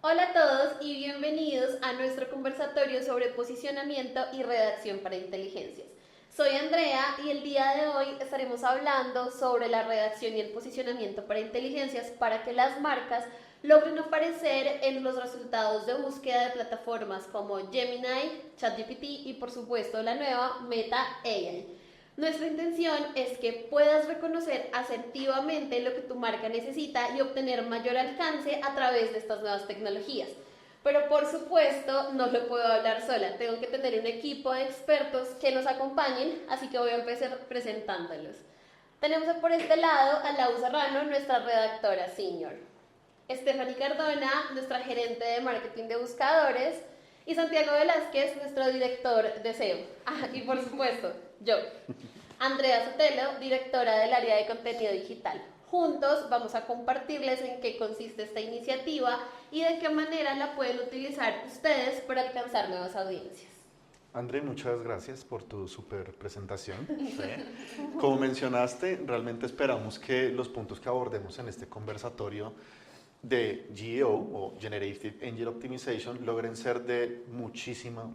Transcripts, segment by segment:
Hola a todos y bienvenidos a nuestro conversatorio sobre posicionamiento y redacción para inteligencias. Soy Andrea y el día de hoy estaremos hablando sobre la redacción y el posicionamiento para inteligencias para que las marcas logren aparecer en los resultados de búsqueda de plataformas como Gemini, ChatGPT y por supuesto la nueva Meta AI. Nuestra intención es que puedas reconocer asertivamente lo que tu marca necesita y obtener mayor alcance a través de estas nuevas tecnologías. Pero por supuesto no lo puedo hablar sola, tengo que tener un equipo de expertos que nos acompañen, así que voy a empezar presentándolos. Tenemos por este lado a Lau Serrano, nuestra redactora senior, Stephanie Cardona, nuestra gerente de marketing de buscadores, y Santiago Velázquez, nuestro director de SEO. Y por supuesto, yo, Andrea Sotelo, directora del área de contenido digital. Juntos vamos a compartirles en qué consiste esta iniciativa y de qué manera la pueden utilizar ustedes para alcanzar nuevas audiencias. André, muchas gracias por tu super presentación. Sí. Como mencionaste, realmente esperamos que los puntos que abordemos en este conversatorio de GEO o Generative Engine Optimization logren ser de muchísima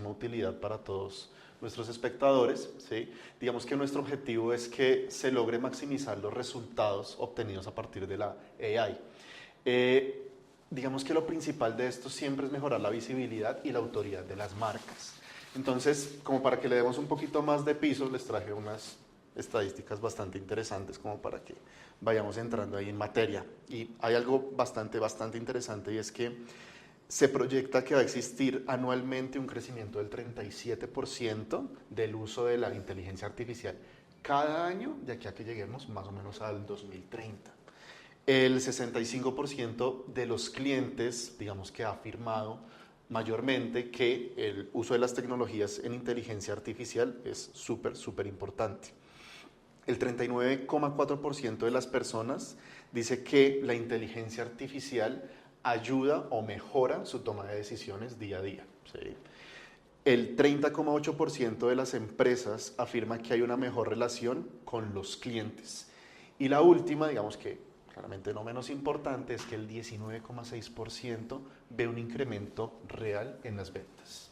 utilidad para todos nuestros espectadores. ¿Sí? Digamos que nuestro objetivo es que se logre maximizar los resultados obtenidos a partir de la AI. Digamos que lo principal de esto siempre es mejorar la visibilidad y la autoridad de las marcas. Entonces, como para que le demos un poquito más de piso, les traje unas estadísticas bastante interesantes como para que vayamos entrando ahí en materia. Y hay algo bastante interesante, y es que se proyecta que va a existir anualmente un crecimiento del 37% del uso de la inteligencia artificial cada año de aquí a que lleguemos más o menos al 2030. El 65% de los clientes, digamos que ha afirmado mayormente que el uso de las tecnologías en inteligencia artificial es súper importante. El 39,4% de las personas dice que la inteligencia artificial ayuda o mejora su toma de decisiones día a día. ¿Sí? El 30,8% de las empresas afirma que hay una mejor relación con los clientes. Y la última, digamos que claramente no menos importante, es que el 19,6% ve un incremento real en las ventas.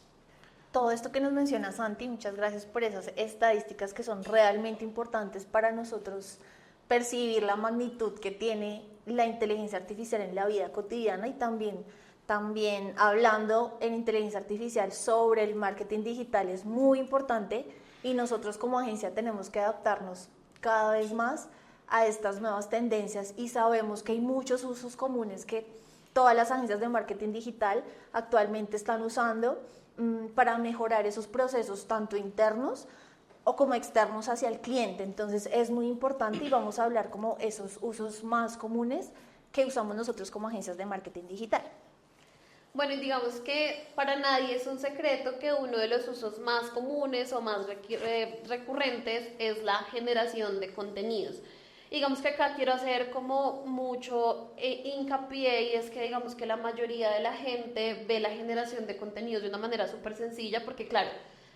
Todo esto que nos menciona Santi, muchas gracias por esas estadísticas que son realmente importantes para nosotros percibir la magnitud que tiene la inteligencia artificial en la vida cotidiana y también hablando en inteligencia artificial sobre el marketing digital es muy importante y nosotros como agencia tenemos que adaptarnos cada vez más a estas nuevas tendencias y sabemos que hay muchos usos comunes que todas las agencias de marketing digital actualmente están usando para mejorar esos procesos tanto internos o como externos hacia el cliente. Entonces es muy importante y vamos a hablar como esos usos más comunes que usamos nosotros como agencias de marketing digital. Bueno, y digamos que para nadie es un secreto que uno de los usos más comunes o más recurrentes es la generación de contenidos. Digamos que acá quiero hacer como mucho hincapié y es que digamos que la mayoría de la gente ve la generación de contenidos de una manera súper sencilla porque claro,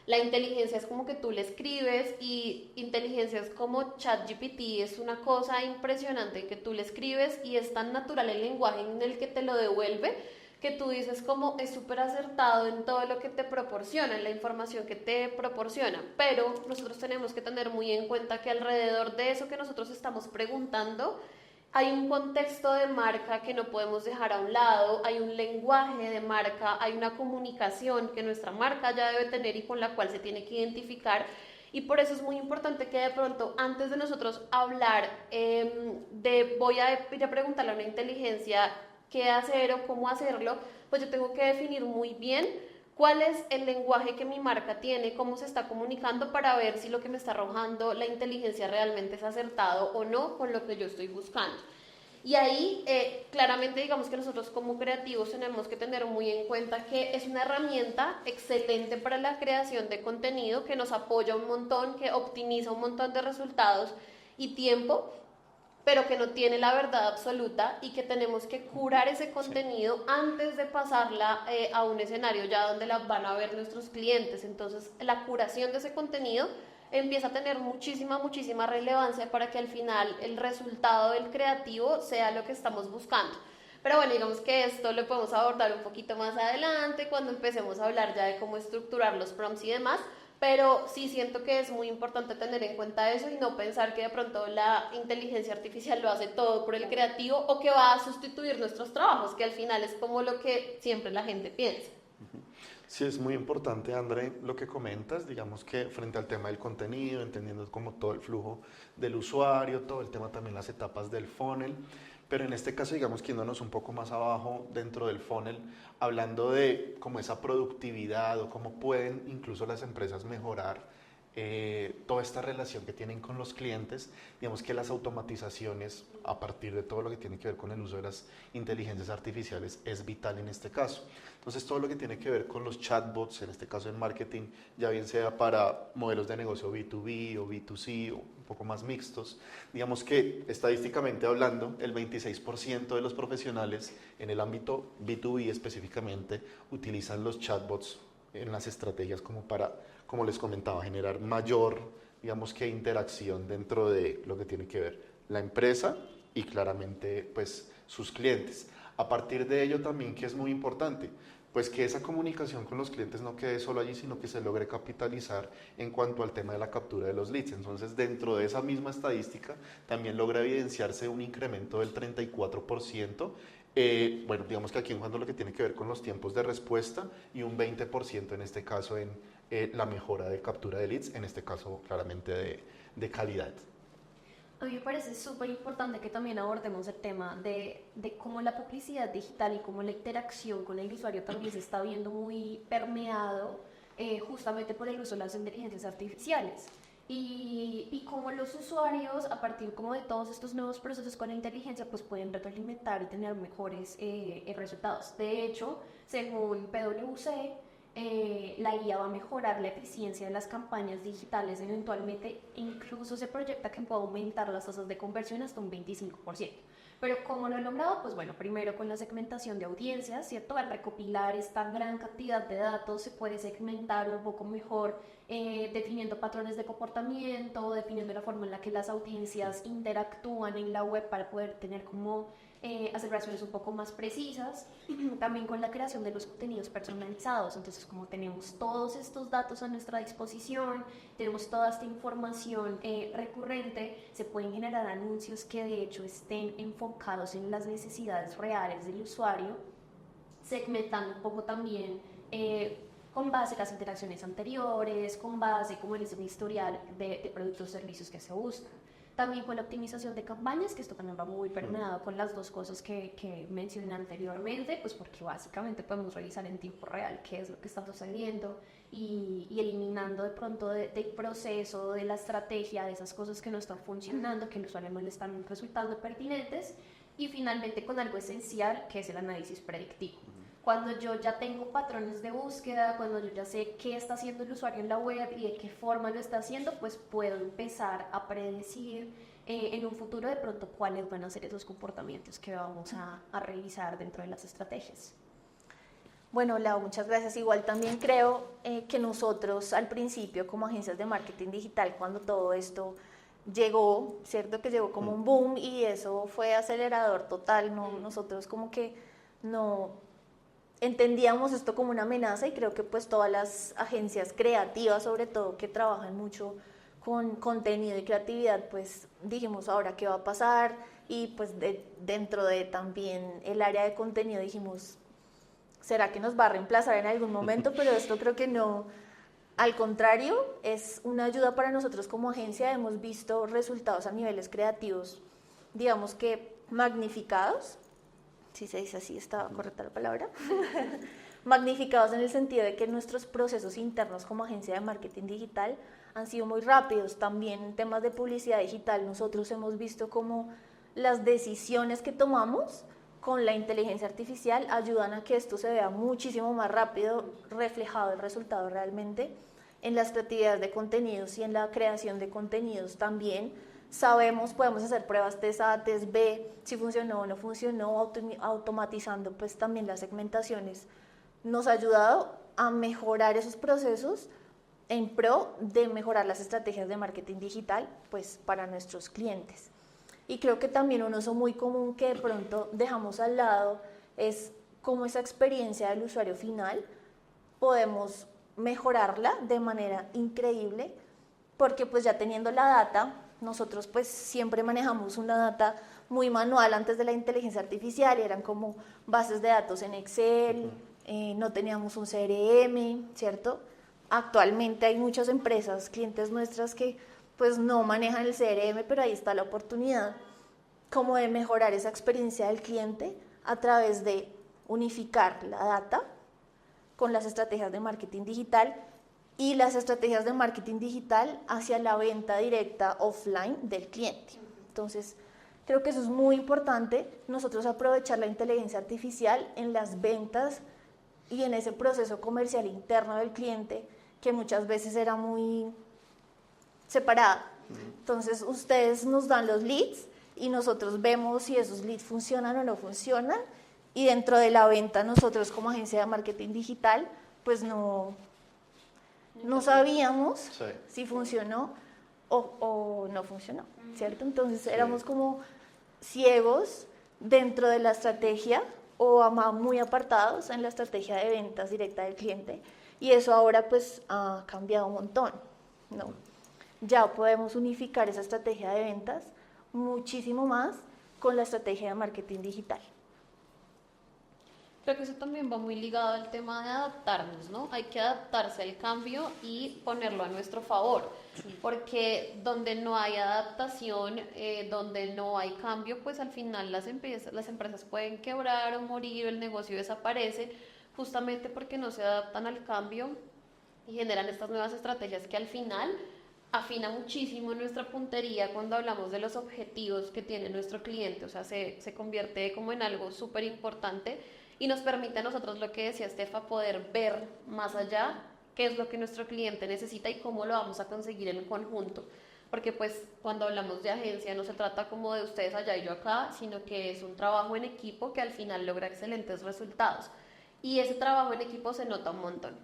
la inteligencia es como que tú le escribes y inteligencias como ChatGPT es una cosa impresionante que tú le escribes y es tan natural el lenguaje en el que te lo devuelve que tú dices como es súper acertado en todo lo que te proporciona, en la información que te proporciona, pero nosotros tenemos que tener muy en cuenta que alrededor de eso que nosotros estamos preguntando hay un contexto de marca que no podemos dejar a un lado, hay un lenguaje de marca, hay una comunicación que nuestra marca ya debe tener y con la cual se tiene que identificar. Y por eso es muy importante que de pronto, antes de nosotros hablar voy a ir a preguntarle a una inteligencia qué hacer o cómo hacerlo, pues yo tengo que definir muy bien cuál es el lenguaje que mi marca tiene, cómo se está comunicando para ver si lo que me está arrojando la inteligencia realmente es acertado o no con lo que yo estoy buscando. Y ahí claramente digamos que nosotros como creativos tenemos que tener muy en cuenta que es una herramienta excelente para la creación de contenido, que nos apoya un montón, que optimiza un montón de resultados y tiempo, pero que no tiene la verdad absoluta y que tenemos que curar ese contenido antes de pasarla a un escenario ya donde la van a ver nuestros clientes. Entonces la curación de ese contenido empieza a tener muchísima relevancia para que al final el resultado del creativo sea lo que estamos buscando. Pero bueno, digamos que esto lo podemos abordar un poquito más adelante cuando empecemos a hablar ya de cómo estructurar los prompts y demás. Pero sí siento que es muy importante tener en cuenta eso y no pensar que de pronto la inteligencia artificial lo hace todo por el creativo o que va a sustituir nuestros trabajos, que al final es como lo que siempre la gente piensa. Sí, es muy importante, André, lo que comentas, digamos que frente al tema del contenido, entendiendo como todo el flujo del usuario, todo el tema también las etapas del funnel, pero en este caso, digamos, que yéndonos un poco más abajo dentro del funnel, hablando de como esa productividad o cómo pueden incluso las empresas mejorar toda esta relación que tienen con los clientes, digamos que las automatizaciones a partir de todo lo que tiene que ver con el uso de las inteligencias artificiales es vital en este caso. Entonces todo lo que tiene que ver con los chatbots, en este caso en marketing, ya bien sea para modelos de negocio B2B o B2C o un poco más mixtos, digamos que estadísticamente hablando, el 26% de los profesionales en el ámbito B2B específicamente utilizan los chatbots en las estrategias como para, como les comentaba, generar mayor, digamos que interacción dentro de lo que tiene que ver la empresa y claramente pues sus clientes. A partir de ello también que es muy importante, pues que esa comunicación con los clientes no quede solo allí, sino que se logre capitalizar en cuanto al tema de la captura de los leads. Entonces, dentro de esa misma estadística, también logra evidenciarse un incremento del 34%. Bueno, digamos que aquí en cuanto a lo que tiene que ver con los tiempos de respuesta y un 20% en este caso en la mejora de captura de leads, en este caso claramente de calidad. A mí me parece súper importante que también abordemos el tema de cómo la publicidad digital y cómo la interacción con el usuario también se está viendo muy permeado justamente por el uso de las inteligencias artificiales. Y cómo los usuarios, a partir como de todos estos nuevos procesos con la inteligencia, pues pueden retroalimentar y tener mejores resultados. De hecho, según PwC, la IA va a mejorar la eficiencia de las campañas digitales, eventualmente incluso se proyecta que puede aumentar las tasas de conversión hasta un 25%. Pero ¿cómo lo he logrado? Pues bueno, primero con la segmentación de audiencias, ¿cierto? Al recopilar esta gran cantidad de datos se puede segmentar un poco mejor, definiendo patrones de comportamiento, definiendo la forma en la que las audiencias interactúan en la web para poder tener como aseveraciones un poco más precisas, también con la creación de los contenidos personalizados. Entonces, como tenemos todos estos datos a nuestra disposición, tenemos toda esta información recurrente, se pueden generar anuncios que de hecho estén enfocados en las necesidades reales del usuario, segmentando un poco también con base en las interacciones anteriores, con base como en ese historial de productos o servicios que se buscan. También con la optimización de campañas, que esto también va muy permeado con las dos cosas que mencioné anteriormente, pues porque básicamente podemos revisar en tiempo real qué es lo que está sucediendo y eliminando de pronto del proceso, de la estrategia, de esas cosas que no están funcionando, que al usuario no le están resultando pertinentes, y finalmente con algo esencial que es el análisis predictivo. Cuando yo ya tengo patrones de búsqueda, cuando yo ya sé qué está haciendo el usuario en la web y de qué forma lo está haciendo, pues puedo empezar a predecir en un futuro de pronto cuáles van a ser esos comportamientos que vamos a revisar dentro de las estrategias. Bueno, Lau, muchas gracias. Igual también creo que nosotros al principio como agencias de marketing digital, cuando todo esto llegó, ¿cierto? Que llegó como un boom y eso fue acelerador total, ¿no? Nosotros como que no entendíamos esto como una amenaza y creo que pues todas las agencias creativas, sobre todo que trabajan mucho con contenido y creatividad, pues dijimos ahora qué va a pasar y pues dentro de también el área de contenido dijimos, ¿será que nos va a reemplazar en algún momento? Pero esto creo que no, al contrario, es una ayuda para nosotros como agencia, hemos visto resultados a niveles creativos, digamos que magnificados, si se dice así, está correcta la palabra, magnificados en el sentido de que nuestros procesos internos como agencia de marketing digital han sido muy rápidos. También en temas de publicidad digital nosotros hemos visto cómo las decisiones que tomamos con la inteligencia artificial ayudan a que esto se vea muchísimo más rápido, reflejado el resultado realmente en las creatividades de contenidos y en la creación de contenidos también. Sabemos, podemos hacer pruebas test A, test B, si funcionó o no funcionó, automatizando pues también las segmentaciones. Nos ha ayudado a mejorar esos procesos en pro de mejorar las estrategias de marketing digital pues para nuestros clientes. Y creo que también un uso muy común que de pronto dejamos al lado es cómo esa experiencia del usuario final podemos mejorarla de manera increíble, porque pues ya teniendo la data, nosotros pues siempre manejamos una data muy manual antes de la inteligencia artificial, y eran como bases de datos en Excel, no teníamos un CRM, ¿cierto? Actualmente hay muchas empresas, clientes nuestras que pues no manejan el CRM, pero ahí está la oportunidad como de mejorar esa experiencia del cliente a través de unificar la data con las estrategias de marketing digital y las estrategias de marketing digital hacia la venta directa offline del cliente. Entonces, creo que eso es muy importante, nosotros aprovechar la inteligencia artificial en las ventas y en ese proceso comercial interno del cliente, que muchas veces era muy separado. Entonces, ustedes nos dan los leads y nosotros vemos si esos leads funcionan o no funcionan, y dentro de la venta nosotros como agencia de marketing digital pues no sabíamos si funcionó o no funcionó, ¿cierto? Entonces éramos como ciegos dentro de la estrategia o muy apartados en la estrategia de ventas directa del cliente, y eso ahora pues ha cambiado un montón, ¿no? Ya podemos unificar esa estrategia de ventas muchísimo más con la estrategia de marketing digital. Creo que eso también va muy ligado al tema de adaptarnos, ¿no? Hay que adaptarse al cambio y ponerlo a nuestro favor, porque donde no hay adaptación, donde no hay cambio, pues al final las empresas pueden quebrar o morir, el negocio desaparece, justamente porque no se adaptan al cambio y generan estas nuevas estrategias que al final afina muchísimo nuestra puntería cuando hablamos de los objetivos que tiene nuestro cliente, o sea, se convierte como en algo súper importante y nos permite a nosotros, lo que decía Estefa, poder ver más allá qué es lo que nuestro cliente necesita y cómo lo vamos a conseguir en conjunto. Porque pues cuando hablamos de agencia no se trata como de ustedes allá y yo acá, sino que es un trabajo en equipo que al final logra excelentes resultados. Y ese trabajo en equipo se nota un montón.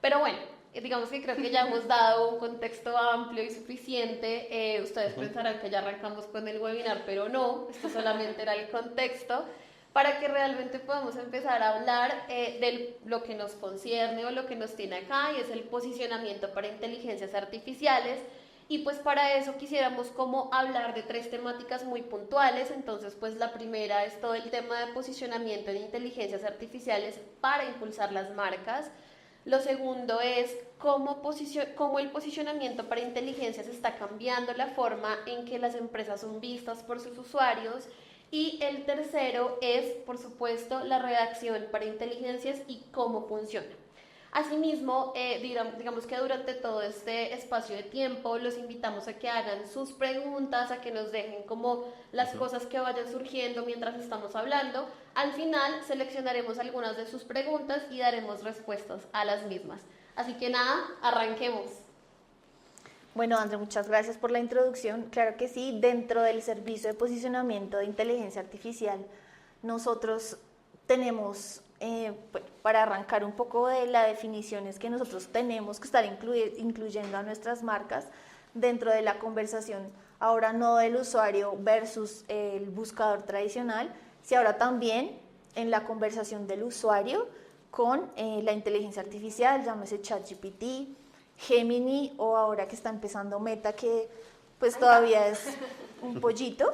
Pero bueno, digamos que creo que ya hemos dado un contexto amplio y suficiente. Ustedes pensarán que ya arrancamos con el webinar, pero no, esto solamente era el contexto para que realmente podamos empezar a hablar de lo que nos concierne o lo que nos tiene acá, y es el posicionamiento para inteligencias artificiales. Y pues para eso quisiéramos como hablar de 3 temáticas muy puntuales. Entonces pues la primera es todo el tema de posicionamiento en inteligencias artificiales para impulsar las marcas. Lo segundo es cómo el posicionamiento para inteligencias está cambiando la forma en que las empresas son vistas por sus usuarios. Y el tercero es, por supuesto, la redacción para inteligencias y cómo funciona. Asimismo, digamos que durante todo este espacio de tiempo los invitamos a que hagan sus preguntas, a que nos dejen como las cosas que vayan surgiendo mientras estamos hablando. Al final seleccionaremos algunas de sus preguntas y daremos respuestas a las mismas. Así que nada, arranquemos. Bueno, André, muchas gracias por la introducción. Claro que sí, dentro del servicio de posicionamiento de inteligencia artificial, nosotros tenemos, para arrancar un poco de las definiciones que nosotros tenemos que estar incluyendo a nuestras marcas dentro de la conversación, ahora no del usuario versus el buscador tradicional, sino ahora también en la conversación del usuario con la inteligencia artificial, llámese ChatGPT, Gemini, o ahora que está empezando Meta, que pues todavía es un pollito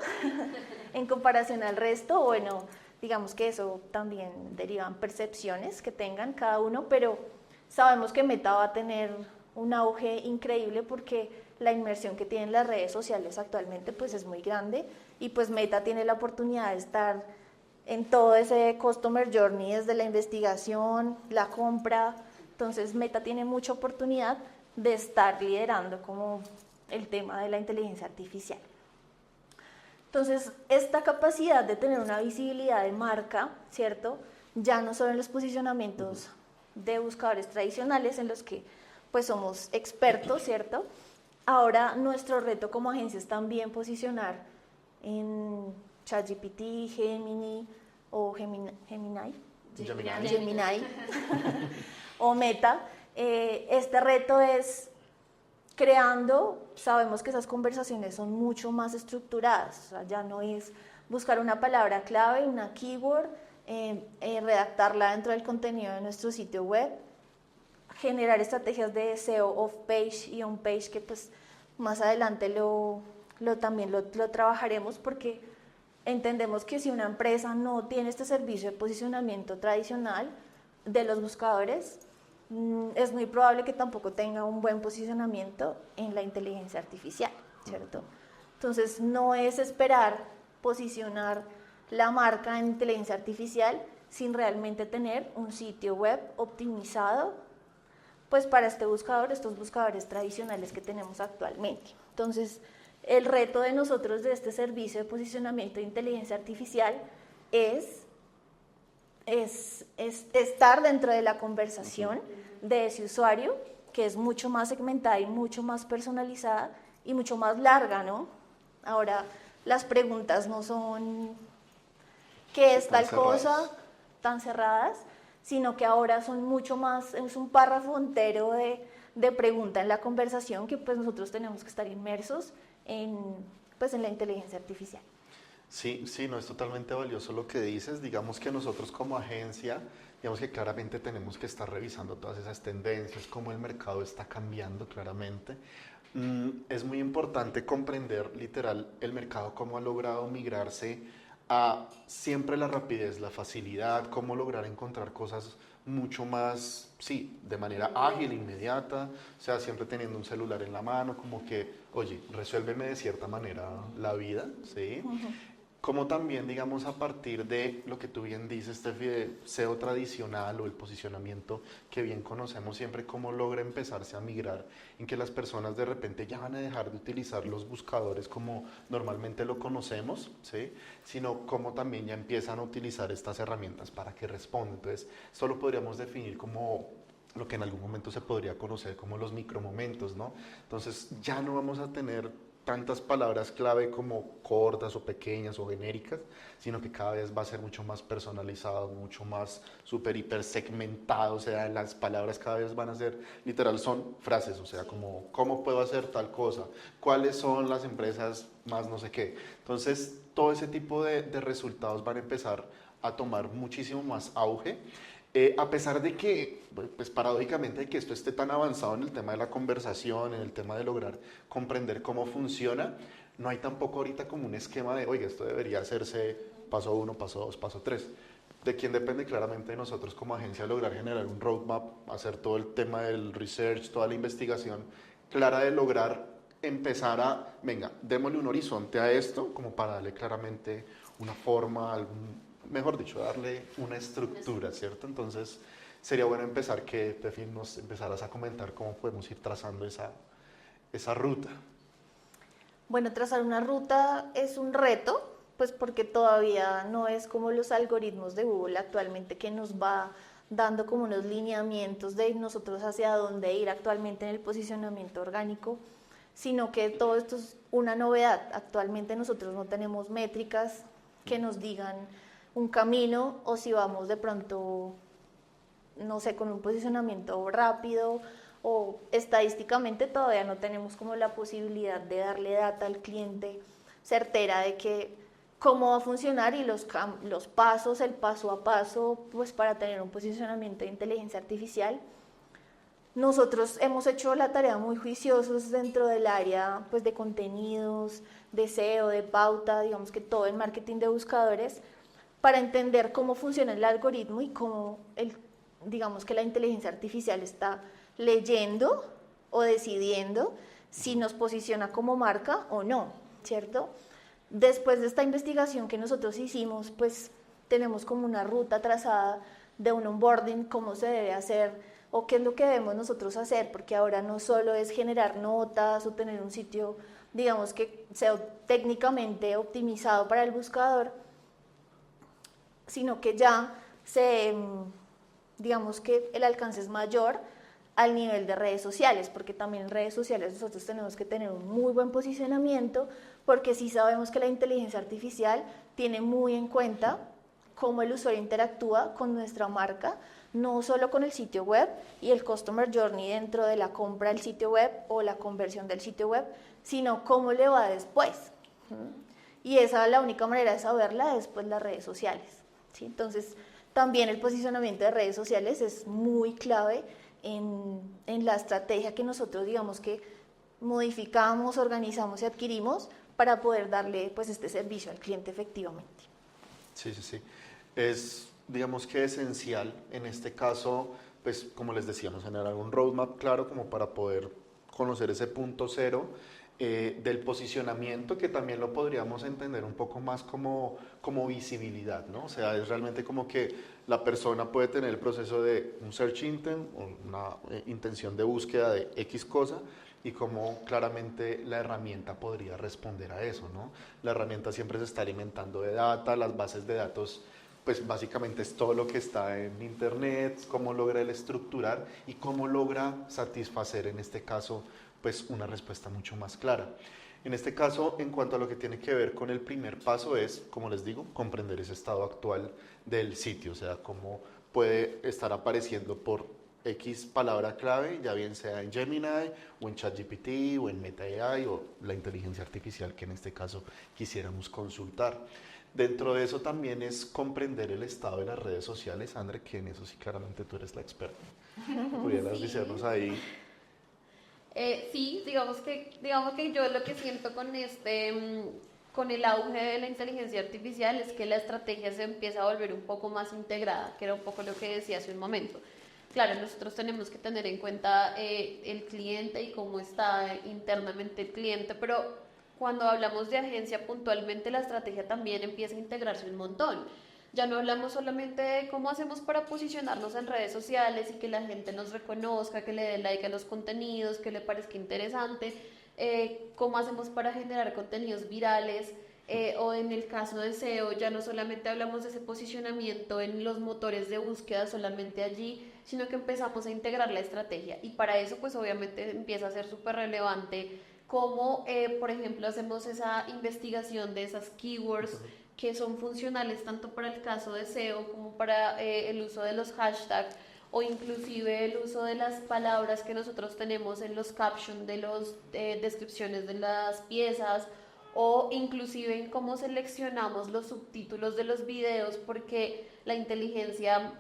en comparación al resto. Bueno, digamos que eso también derivan percepciones que tengan cada uno, pero sabemos que Meta va a tener un auge increíble porque la inmersión que tienen las redes sociales actualmente pues es muy grande, y pues Meta tiene la oportunidad de estar en todo ese customer journey, desde la investigación, la compra. Entonces Meta tiene mucha oportunidad de estar liderando como el tema de la inteligencia artificial. Entonces, esta capacidad de tener una visibilidad de marca, ¿cierto? Ya no solo en los posicionamientos de buscadores tradicionales en los que pues somos expertos, ¿cierto? Ahora nuestro reto como agencia es también posicionar en ChatGPT, Gemini o Gemini o Meta. Este reto es creando, sabemos que esas conversaciones son mucho más estructuradas, o sea, ya no es buscar una palabra clave, una keyword, redactarla dentro del contenido de nuestro sitio web, generar estrategias de SEO off-page y on-page que pues más adelante también lo trabajaremos, porque entendemos que si una empresa no tiene este servicio de posicionamiento tradicional de los buscadores, es muy probable que tampoco tenga un buen posicionamiento en la inteligencia artificial, ¿cierto? Entonces, no es esperar posicionar la marca en inteligencia artificial sin realmente tener un sitio web optimizado, pues para estos buscadores tradicionales que tenemos actualmente. Entonces, el reto de nosotros de este servicio de posicionamiento de inteligencia artificial es estar dentro de la conversación de ese usuario, que es mucho más segmentada y mucho más personalizada y mucho más larga, ¿no? Ahora, las preguntas no son ¿qué es tal cosa? Tan cerradas, sino que ahora son mucho más, es un párrafo entero de pregunta en la conversación que pues nosotros tenemos que estar inmersos en la inteligencia artificial. Sí, no, es totalmente valioso lo que dices. Digamos que nosotros como agencia, digamos que claramente tenemos que estar revisando todas esas tendencias, cómo el mercado está cambiando claramente. Es muy importante comprender literal el mercado, cómo ha logrado migrarse a siempre la rapidez, la facilidad, cómo lograr encontrar cosas mucho más, sí, de manera ágil, inmediata, o sea, siempre teniendo un celular en la mano, como que, oye, resuélveme de cierta manera la vida, ¿sí? Como también, digamos, a partir de lo que tú bien dices, Steffi, de SEO tradicional o el posicionamiento que bien conocemos siempre, cómo logra empezarse a migrar en que las personas de repente ya van a dejar de utilizar los buscadores como normalmente lo conocemos, ¿sí? Sino cómo también ya empiezan a utilizar estas herramientas para que respondan. Entonces, esto lo podríamos definir como lo que en algún momento se podría conocer como los micromomentos, ¿no? Entonces, ya no vamos a tener tantas palabras clave como cortas o pequeñas o genéricas, sino que cada vez va a ser mucho más personalizado, mucho más súper hiper segmentado, o sea, las palabras cada vez van a ser, literal, son frases, o sea, como ¿cómo puedo hacer tal cosa? ¿Cuáles son las empresas más no sé qué? Entonces, todo ese tipo de resultados van a empezar a tomar muchísimo más auge. A pesar de que, pues paradójicamente, de que esto esté tan avanzado en el tema de la conversación, en el tema de lograr comprender cómo funciona, no hay tampoco ahorita como un esquema de, oiga, esto debería hacerse paso 1, paso 2, paso 3. De quien depende claramente de nosotros como agencia lograr generar un roadmap, hacer todo el tema del research, toda la investigación clara de lograr empezar a, venga, démosle un horizonte a esto, como para darle claramente una forma, mejor dicho, darle una estructura, ¿cierto? Entonces, sería bueno empezar que, Tefi, nos empezaras a comentar cómo podemos ir trazando esa ruta. Bueno, trazar una ruta es un reto, pues porque todavía no es como los algoritmos de Google actualmente, que nos va dando como unos lineamientos de nosotros hacia dónde ir actualmente en el posicionamiento orgánico, sino que todo esto es una novedad. Actualmente nosotros no tenemos métricas que nos digan un camino, o si vamos de pronto, no sé, con un posicionamiento rápido, o estadísticamente todavía no tenemos como la posibilidad de darle data al cliente certera de que cómo va a funcionar y los pasos, el paso a paso, pues para tener un posicionamiento de inteligencia artificial. Nosotros hemos hecho la tarea muy juiciosos dentro del área pues de contenidos, de SEO, de pauta, digamos que todo el marketing de buscadores, para entender cómo funciona el algoritmo y cómo digamos que la inteligencia artificial está leyendo o decidiendo si nos posiciona como marca o no, ¿cierto? Después de esta investigación que nosotros hicimos, pues tenemos como una ruta trazada de un onboarding, cómo se debe hacer o qué es lo que debemos nosotros hacer, porque ahora no solo es generar notas o tener un sitio, digamos que sea técnicamente optimizado para el buscador, sino que ya digamos que el alcance es mayor al nivel de redes sociales, porque también en redes sociales nosotros tenemos que tener un muy buen posicionamiento, porque sí sabemos que la inteligencia artificial tiene muy en cuenta cómo el usuario interactúa con nuestra marca, no solo con el sitio web y el Customer Journey dentro de la compra del sitio web o la conversión del sitio web, sino cómo le va después. Y esa, la única manera de saberla es pues las redes sociales, ¿sí? Entonces, también el posicionamiento de redes sociales es muy clave en la estrategia que nosotros, digamos que modificamos, organizamos y adquirimos para poder darle pues este servicio al cliente efectivamente. Sí, sí, sí. Es, digamos que esencial en este caso, pues como les decíamos, generar un roadmap claro como para poder conocer ese punto cero del posicionamiento, que también lo podríamos entender un poco más como visibilidad, ¿no? O sea, es realmente como que la persona puede tener el proceso de un search intent, una intención de búsqueda de X cosa, y cómo claramente la herramienta podría responder a eso, ¿no? La herramienta siempre se está alimentando de data, las bases de datos, pues básicamente es todo lo que está en internet, cómo logra el estructurar y cómo logra satisfacer en este caso pues una respuesta mucho más clara. En este caso, en cuanto a lo que tiene que ver con el primer paso es, como les digo, comprender ese estado actual del sitio, o sea, cómo puede estar apareciendo por X palabra clave, ya bien sea en Gemini o en ChatGPT o en Meta AI o la inteligencia artificial que en este caso quisiéramos consultar. Dentro de eso también es comprender el estado de las redes sociales, André, que en eso sí claramente tú eres la experta. ¿Pudieras decirnos ahí? Sí, digamos que yo lo que siento con el auge de la inteligencia artificial es que la estrategia se empieza a volver un poco más integrada, que era un poco lo que decía hace un momento. Claro, nosotros tenemos que tener en cuenta el cliente y cómo está internamente el cliente, pero cuando hablamos de agencia puntualmente la estrategia también empieza a integrarse un montón. Ya no hablamos solamente de cómo hacemos para posicionarnos en redes sociales y que la gente nos reconozca, que le dé like a los contenidos, que le parezca interesante, cómo hacemos para generar contenidos virales, o en el caso de SEO ya no solamente hablamos de ese posicionamiento en los motores de búsqueda solamente allí, sino que empezamos a integrar la estrategia y para eso pues obviamente empieza a ser súper relevante cómo por ejemplo hacemos esa investigación de esas keywords que son funcionales tanto para el caso de SEO como para el uso de los hashtags o inclusive el uso de las palabras que nosotros tenemos en los captions de las descripciones de las piezas o inclusive en cómo seleccionamos los subtítulos de los videos porque la inteligencia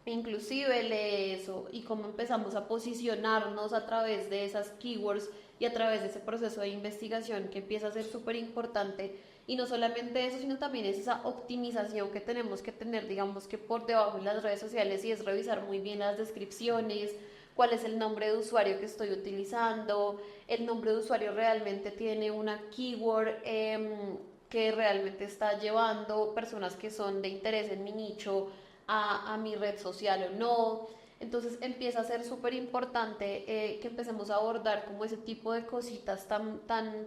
inclusive lee eso y cómo empezamos a posicionarnos a través de esas keywords y a través de ese proceso de investigación que empieza a ser súper importante y no solamente eso sino también es esa optimización que tenemos que tener digamos que por debajo en las redes sociales y es revisar muy bien las descripciones, cuál es el nombre de usuario que estoy utilizando, el nombre de usuario realmente tiene una keyword que realmente está llevando personas que son de interés en mi nicho a mi red social o no. Entonces empieza a ser súper importante que empecemos a abordar como ese tipo de cositas tan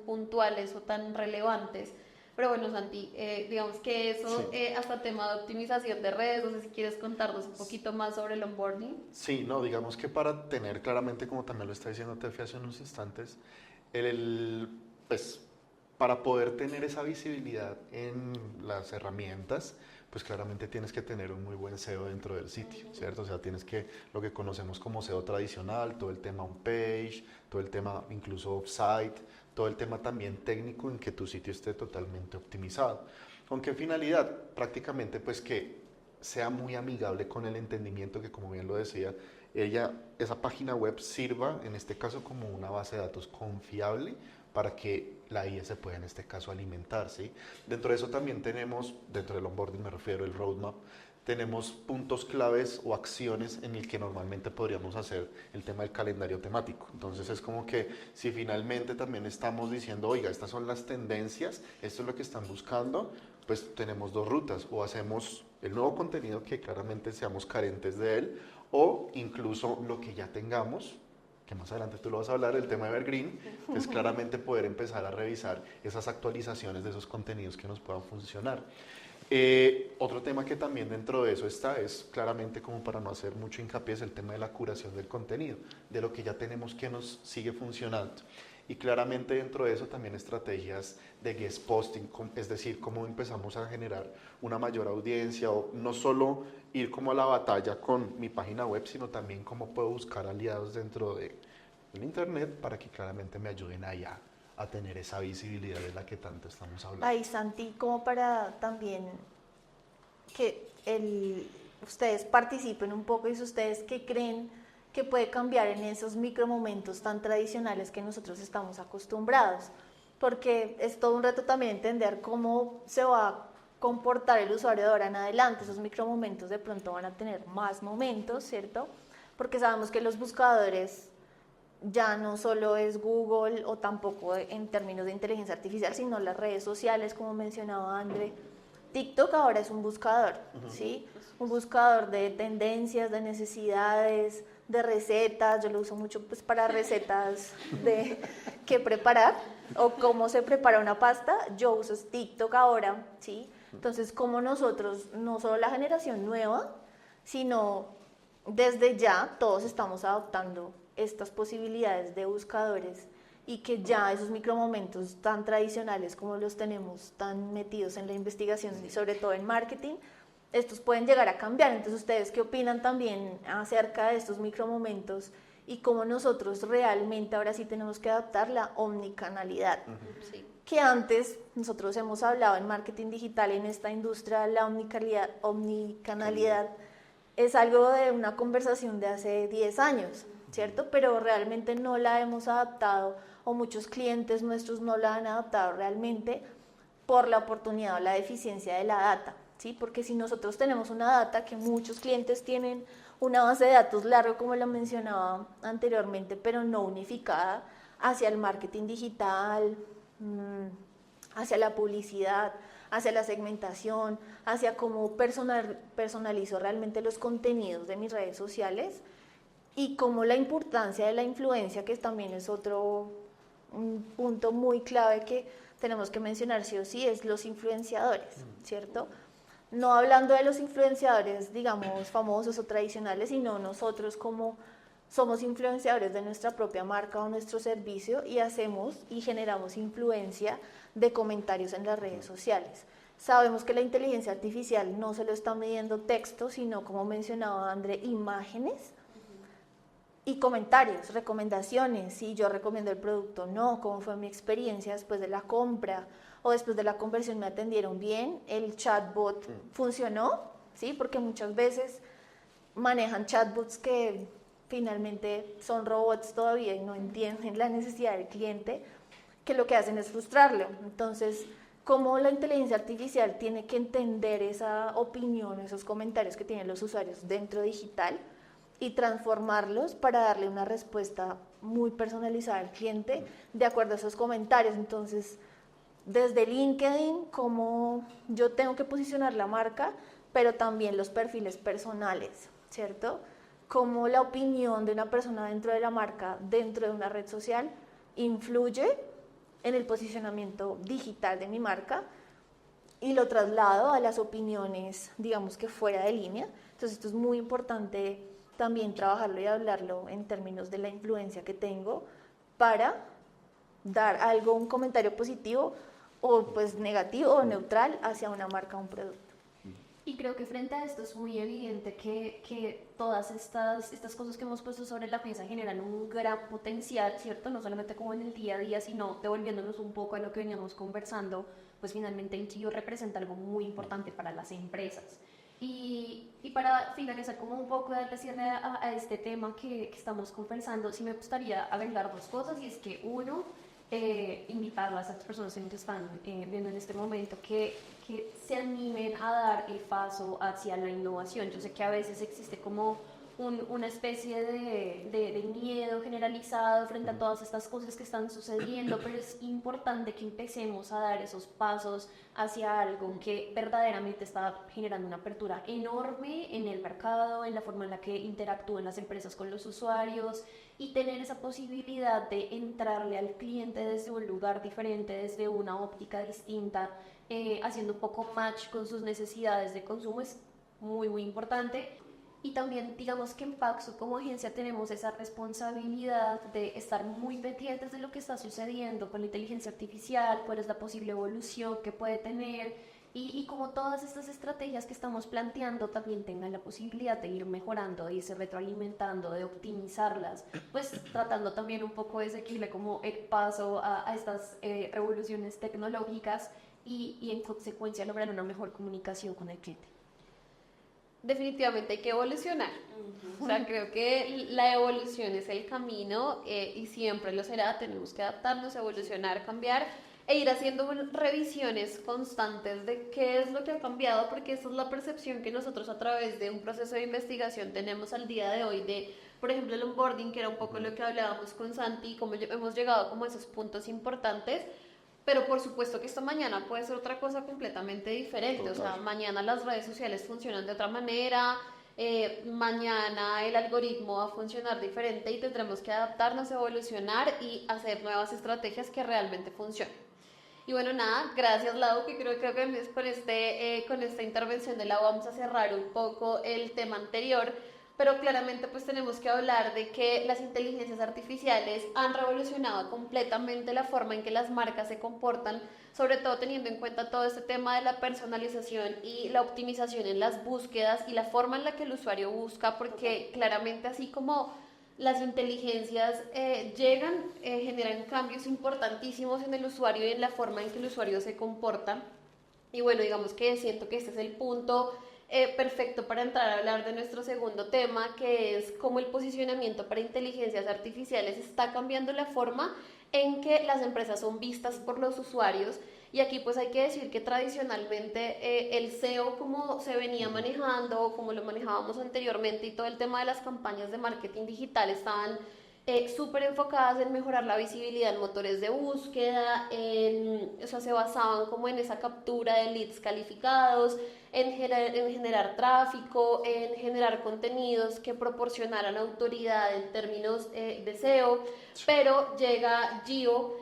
puntuales o tan relevantes. Pero bueno, Santi, digamos que eso, Sí. hasta tema de optimización de redes, no sé si quieres contarnos un poquito más sobre el onboarding. Sí, no, digamos que para tener claramente, como también lo está diciendo Tefi hace unos instantes, pues para poder tener esa visibilidad en las herramientas, pues claramente tienes que tener un muy buen SEO dentro del sitio, ¿cierto? O sea, tienes que, lo que conocemos como SEO tradicional, todo el tema on-page, todo el tema incluso off-site, todo el tema también técnico en que tu sitio esté totalmente optimizado. ¿Con qué finalidad? Prácticamente pues que sea muy amigable con el entendimiento que, como bien lo decía, esa página web sirva en este caso como una base de datos confiable para que la IA se pueda en este caso alimentar, ¿sí? Dentro de eso también tenemos, dentro del onboarding me refiero, el roadmap, tenemos puntos claves o acciones en el que normalmente podríamos hacer el tema del calendario temático. Entonces es como que si finalmente también estamos diciendo, oiga, estas son las tendencias, esto es lo que están buscando, pues tenemos dos rutas, o hacemos el nuevo contenido que claramente seamos carentes de él, o incluso lo que ya tengamos, que más adelante tú lo vas a hablar, el tema Evergreen, es claramente poder empezar a revisar esas actualizaciones de esos contenidos que nos puedan funcionar. Otro tema que también dentro de eso está es claramente, como para no hacer mucho hincapié, es el tema de la curación del contenido, de lo que ya tenemos que nos sigue funcionando. y claramente dentro de eso también estrategias de guest posting, es decir, cómo empezamos a generar una mayor audiencia o no solo ir como a la batalla con mi página web, sino también cómo puedo buscar aliados dentro de el internet para que claramente me ayuden ahí a tener esa visibilidad de la que tanto estamos hablando. Ahí, Santi, como para también que ustedes participen un poco y ustedes qué creen que puede cambiar en esos micromomentos tan tradicionales que nosotros estamos acostumbrados, porque es todo un reto también entender cómo se va a comportar el usuario de ahora en adelante. Esos micromomentos de pronto van a tener más momentos, ¿cierto? Porque sabemos que los buscadores ya no solo es Google o tampoco en términos de inteligencia artificial, sino las redes sociales, como mencionaba André. TikTok ahora es un buscador, ¿sí? Un buscador de tendencias, de necesidades, de recetas. Yo lo uso mucho pues para recetas de qué preparar o cómo se prepara una pasta. Yo uso TikTok ahora, ¿sí? Entonces, como nosotros, no solo la generación nueva, sino desde ya todos estamos adoptando estas posibilidades de buscadores y que ya esos micromomentos tan tradicionales como los tenemos tan metidos en la investigación y sobre todo en marketing, estos pueden llegar a cambiar. Entonces, ¿ustedes qué opinan también acerca de estos micromomentos y cómo nosotros realmente ahora sí tenemos que adaptar la omnicanalidad? Sí. Que antes nosotros hemos hablado en marketing digital, en esta industria, la omnicanalidad es algo de una conversación de hace 10 años, ¿cierto? Pero realmente no la hemos adaptado, o muchos clientes nuestros no la han adaptado realmente por la oportunidad o la deficiencia de la data, ¿sí? Porque si nosotros tenemos una data, que muchos clientes tienen una base de datos larga, como lo mencionaba anteriormente, pero no unificada hacia el marketing digital, hacia la publicidad, hacia la segmentación, hacia cómo personalizo realmente los contenidos de mis redes sociales, y como la importancia de la influencia, que también es un punto muy clave que tenemos que mencionar sí o sí, es los influenciadores, ¿cierto? No hablando de los influenciadores, digamos, famosos o tradicionales, sino nosotros como somos influenciadores de nuestra propia marca o nuestro servicio y hacemos y generamos influencia de comentarios en las redes sociales. Sabemos que la inteligencia artificial no solo está midiendo texto, sino, como mencionaba André, imágenes y comentarios, recomendaciones, si yo recomiendo el producto o no, cómo fue mi experiencia después de la compra o después de la conversión, me atendieron bien, el chatbot funcionó, ¿sí? Porque muchas veces manejan chatbots que finalmente son robots todavía y no entienden la necesidad del cliente, que lo que hacen es frustrarlo. Entonces, cómo la inteligencia artificial tiene que entender esa opinión, esos comentarios que tienen los usuarios dentro digital y transformarlos para darle una respuesta muy personalizada al cliente de acuerdo a esos comentarios. Entonces, desde LinkedIn, cómo yo tengo que posicionar la marca, pero también los perfiles personales, ¿cierto? Cómo la opinión de una persona dentro de la marca, dentro de una red social, influye en el posicionamiento digital de mi marca y lo traslado a las opiniones, digamos que fuera de línea. Entonces, esto es muy importante también trabajarlo y hablarlo en términos de la influencia que tengo para dar algo, un comentario positivo o pues negativo o neutral hacia una marca o un producto. Y creo que frente a esto es muy evidente que todas estas cosas que hemos puesto sobre la mesa generan un gran potencial, ¿cierto? No solamente como en el día a día, sino devolviéndonos un poco a lo que veníamos conversando, pues finalmente el CEO representa algo muy importante para las empresas. Y para finalizar como un poco, darle cierre a este tema que estamos conversando, sí me gustaría agregar dos cosas, y es que uno, invitar a esas personas que están viendo en este momento que se animen a dar el paso hacia la innovación. Yo sé que a veces existe como una especie de miedo generalizado frente a todas estas cosas que están sucediendo, pero es importante que empecemos a dar esos pasos hacia algo que verdaderamente está generando una apertura enorme en el mercado, en la forma en la que interactúan las empresas con los usuarios, y tener esa posibilidad de entrarle al cliente desde un lugar diferente, desde una óptica distinta, haciendo un poco match con sus necesidades de consumo, es muy, muy importante. Y también digamos que en Paxo como agencia tenemos esa responsabilidad de estar muy pendientes de lo que está sucediendo con la inteligencia artificial, cuál es la posible evolución que puede tener y como todas estas estrategias que estamos planteando también tengan la posibilidad de ir mejorando, de irse retroalimentando, de optimizarlas, pues tratando también un poco de seguirle como el paso a estas revoluciones tecnológicas y en consecuencia lograr una mejor comunicación con el cliente. Definitivamente hay que evolucionar. O sea, creo que la evolución es el camino y siempre lo será. Tenemos que adaptarnos, evolucionar, cambiar e ir haciendo revisiones constantes de qué es lo que ha cambiado, porque esa es la percepción que nosotros a través de un proceso de investigación tenemos al día de hoy de, por ejemplo, el onboarding, que era un poco lo que hablábamos con Santi, cómo hemos llegado como a esos puntos importantes. Pero por supuesto que esto mañana puede ser otra cosa completamente diferente. Total. O sea, mañana las redes sociales funcionan de otra manera, mañana el algoritmo va a funcionar diferente y tendremos que adaptarnos, evolucionar y hacer nuevas estrategias que realmente funcionen. Y bueno, nada, gracias Lau, que creo que con esta intervención de Lau vamos a cerrar un poco el tema anterior. Pero claramente pues tenemos que hablar de que las inteligencias artificiales han revolucionado completamente la forma en que las marcas se comportan, sobre todo teniendo en cuenta todo este tema de la personalización y la optimización en las búsquedas y la forma en la que el usuario busca, porque claramente así como las inteligencias generan cambios importantísimos en el usuario y en la forma en que el usuario se comporta. Y bueno, digamos que siento que este es el punto perfecto para entrar a hablar de nuestro segundo tema, que es cómo el posicionamiento para inteligencias artificiales está cambiando la forma en que las empresas son vistas por los usuarios. Y aquí pues hay que decir que tradicionalmente el SEO, como se venía manejando, como lo manejábamos anteriormente, y todo el tema de las campañas de marketing digital estaban súper enfocadas en mejorar la visibilidad en motores de búsqueda, o sea, se basaban como en esa captura de leads calificados, en generar tráfico, en generar contenidos que proporcionaran autoridad en términos de SEO, pero llega Gio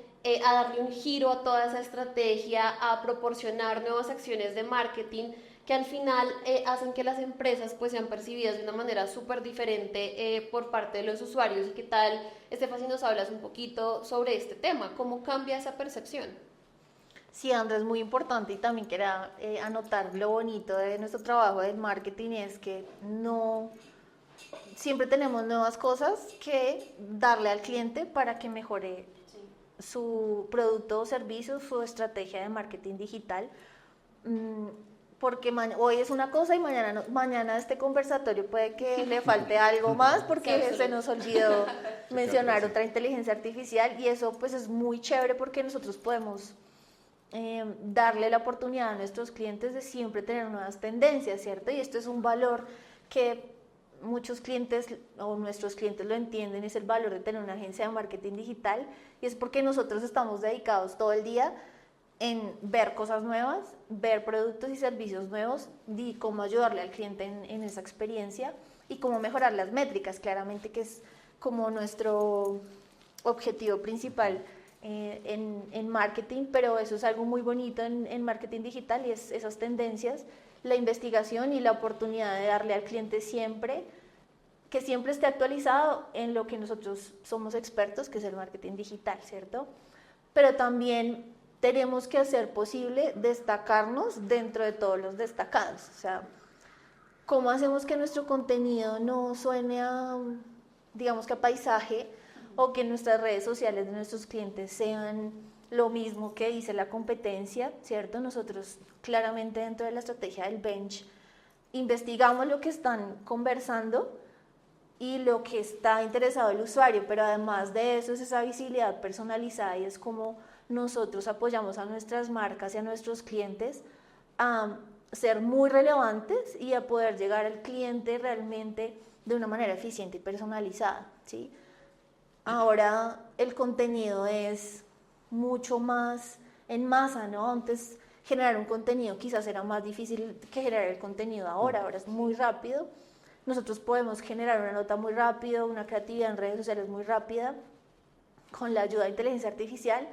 a darle un giro a toda esa estrategia, a proporcionar nuevas acciones de marketing que al final hacen que las empresas pues sean percibidas de una manera súper diferente por parte de los usuarios. ¿Y qué tal, Estefa, si nos hablas un poquito sobre este tema? ¿Cómo cambia esa percepción? Sí, Andrés, muy importante, y también quería anotar lo bonito de nuestro trabajo del marketing, es que no siempre tenemos nuevas cosas que darle al cliente para que mejore su producto o servicio, su estrategia de marketing digital. Porque hoy es una cosa y mañana este conversatorio puede que le falte algo más porque se nos olvidó mencionar otra inteligencia artificial, y eso pues es muy chévere porque nosotros podemos darle la oportunidad a nuestros clientes de siempre tener nuevas tendencias, ¿cierto? Y esto es un valor que muchos clientes o nuestros clientes lo entienden, es el valor de tener una agencia de marketing digital, y es porque nosotros estamos dedicados todo el día en ver cosas nuevas, ver productos y servicios nuevos y cómo ayudarle al cliente en esa experiencia y cómo mejorar las métricas, claramente, que es como nuestro objetivo principal en marketing, pero eso es algo muy bonito en marketing digital, y es esas tendencias, la investigación y la oportunidad de darle al cliente que siempre esté actualizado en lo que nosotros somos expertos, que es el marketing digital, ¿cierto? Pero también tenemos que hacer posible destacarnos dentro de todos los destacados. O sea, ¿cómo hacemos que nuestro contenido no suene digamos que a paisaje, o que nuestras redes sociales de nuestros clientes sean lo mismo que dice la competencia, ¿cierto? Nosotros claramente dentro de la estrategia del bench investigamos lo que están conversando y lo que está interesado el usuario, pero además de eso es esa visibilidad personalizada, y es como nosotros apoyamos a nuestras marcas y a nuestros clientes a ser muy relevantes y a poder llegar al cliente realmente de una manera eficiente y personalizada, ¿sí? Ahora el contenido es mucho más en masa, ¿no? Antes generar un contenido quizás era más difícil que generar el contenido ahora es muy rápido. Nosotros podemos generar una nota muy rápido, una creatividad en redes sociales muy rápida con la ayuda de inteligencia artificial,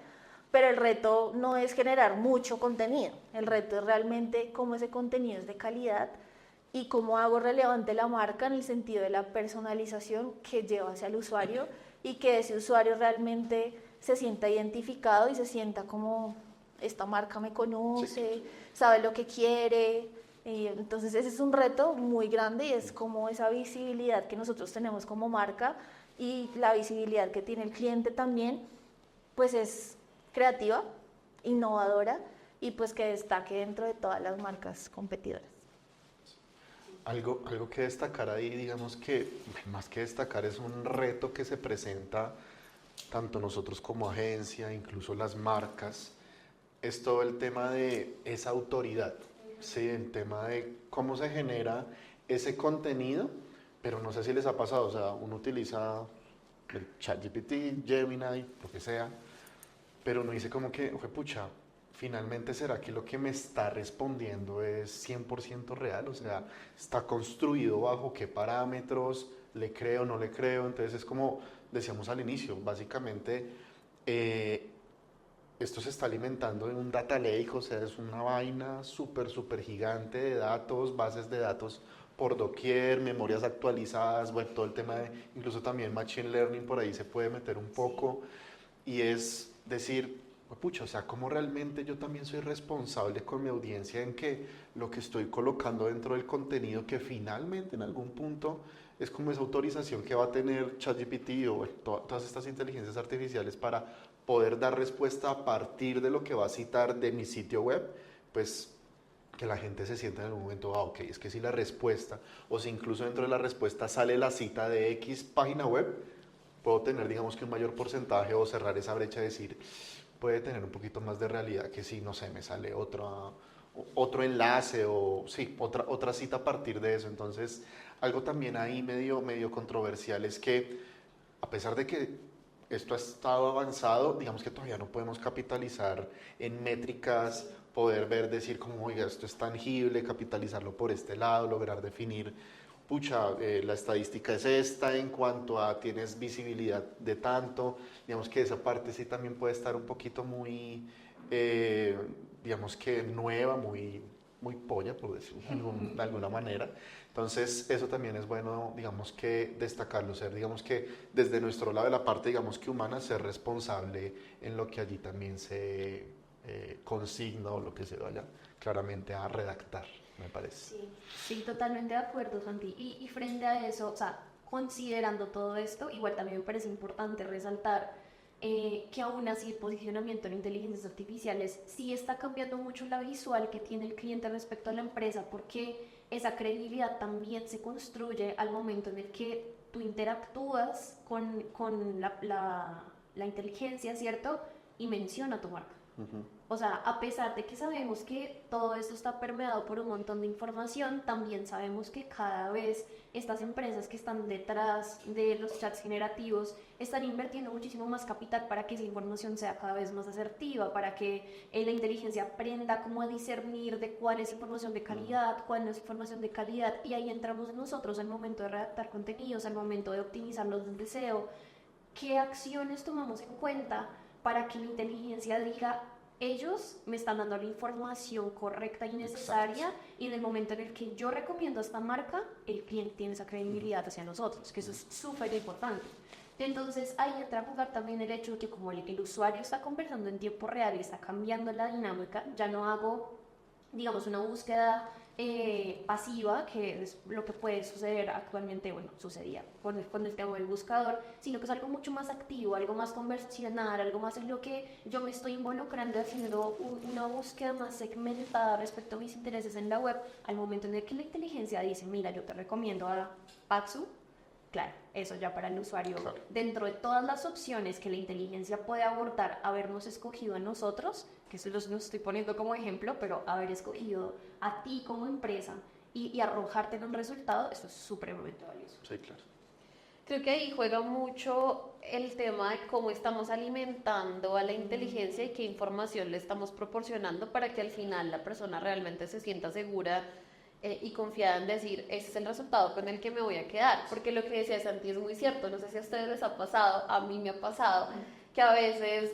pero el reto no es generar mucho contenido, el reto es realmente cómo ese contenido es de calidad y cómo hago relevante la marca en el sentido de la personalización que lleva hacia el usuario y que ese usuario realmente se sienta identificado y se sienta como esta marca me conoce, Sí. sabe lo que quiere. Y entonces ese es un reto muy grande y es como esa visibilidad que nosotros tenemos como marca y la visibilidad que tiene el cliente también, pues es creativa, innovadora y pues que destaque dentro de todas las marcas competidoras. Algo que destacar ahí, digamos que más que destacar es un reto que se presenta tanto nosotros como agencia, incluso las marcas, es todo el tema de esa autoridad, ¿sí? El tema de cómo se genera ese contenido, pero no sé si les ha pasado, o sea, uno utiliza el ChatGPT, Gemini, lo que sea, pero uno dice como que, oye, pucha, finalmente será que lo que me está respondiendo es 100% real, o sea, está construido bajo qué parámetros, le creo, no le creo, entonces es como decíamos al inicio, básicamente eh, esto se está alimentando de un data lake, o sea, es una vaina súper gigante de datos, bases de datos por doquier, memorias actualizadas, bueno, todo el tema de, incluso también machine learning por ahí se puede meter un poco, y es decir, pucha, o sea, cómo realmente yo también soy responsable con mi audiencia en que lo que estoy colocando dentro del contenido que finalmente en algún punto es como esa autorización que va a tener ChatGPT o bueno, todas estas inteligencias artificiales para poder dar respuesta a partir de lo que va a citar de mi sitio web, pues que la gente se sienta en algún momento, ah, ok, es que si la respuesta, o si incluso dentro de la respuesta sale la cita de X página web, puedo tener, digamos que un mayor porcentaje o cerrar esa brecha y decir, puede tener un poquito más de realidad que si, no sé, me sale otro enlace o sí, otra cita a partir de eso. Entonces, algo también ahí medio controversial es que a pesar de que esto ha estado avanzado, digamos que todavía no podemos capitalizar en métricas, poder ver, decir como, oiga, esto es tangible, capitalizarlo por este lado, lograr definir, pucha, la estadística es esta en cuanto a tienes visibilidad de tanto, digamos que esa parte sí también puede estar un poquito muy, digamos que nueva, muy polla, por decirlo de alguna manera. Entonces, eso también es bueno, digamos que destacarlo, ser, digamos que desde nuestro lado de la parte, digamos que humana, ser responsable en lo que allí también se consigna o lo que se vaya claramente a redactar, me parece. Sí, sí, totalmente de acuerdo, Santi. Y frente a eso, o sea, considerando todo esto, igual también me parece importante resaltar que aún así el posicionamiento en inteligencias artificiales sí está cambiando mucho la visual que tiene el cliente respecto a la empresa, porque esa credibilidad también se construye al momento en el que tú interactúas con la inteligencia, ¿cierto? Y menciona tu marca. Ujú. O sea, a pesar de que sabemos que todo esto está permeado por un montón de información, también sabemos que cada vez estas empresas que están detrás de los chats generativos están invirtiendo muchísimo más capital para que esa información sea cada vez más asertiva, para que la inteligencia aprenda cómo a discernir de cuál es información de calidad, cuál no es información de calidad, y ahí entramos nosotros al momento de redactar contenidos, al momento de optimizarlos desde SEO. ¿Qué acciones tomamos en cuenta para que la inteligencia diga: ellos me están dando la información correcta y necesaria, y en el momento en el que yo recomiendo esta marca, el cliente tiene esa credibilidad hacia nosotros, que eso es súper importante? Entonces ahí entra a jugar también el hecho de que como el usuario está conversando en tiempo real y está cambiando la dinámica, ya no hago, digamos, una búsqueda pasiva, que es lo que puede suceder actualmente, bueno, sucedía con el tema del buscador, sino que es algo mucho más activo, algo más conversacional, algo más en lo que yo me estoy involucrando, haciendo una búsqueda más segmentada respecto a mis intereses en la web, al momento en el que la inteligencia dice: mira, yo te recomiendo a Patsu. Claro, eso ya para el usuario, Claro. dentro de todas las opciones que la inteligencia puede abordar, habernos escogido a nosotros, que eso los estoy poniendo como ejemplo, pero haber escogido a ti como empresa y arrojarte en un resultado, eso es supremamente valioso. Sí, claro. Creo que ahí juega mucho el tema de cómo estamos alimentando a la inteligencia y qué información le estamos proporcionando para que al final la persona realmente se sienta segura y confiada en decir: ese es el resultado con el que me voy a quedar. Porque lo que decía Santi es muy cierto, no sé si a ustedes les ha pasado, a mí me ha pasado, que a veces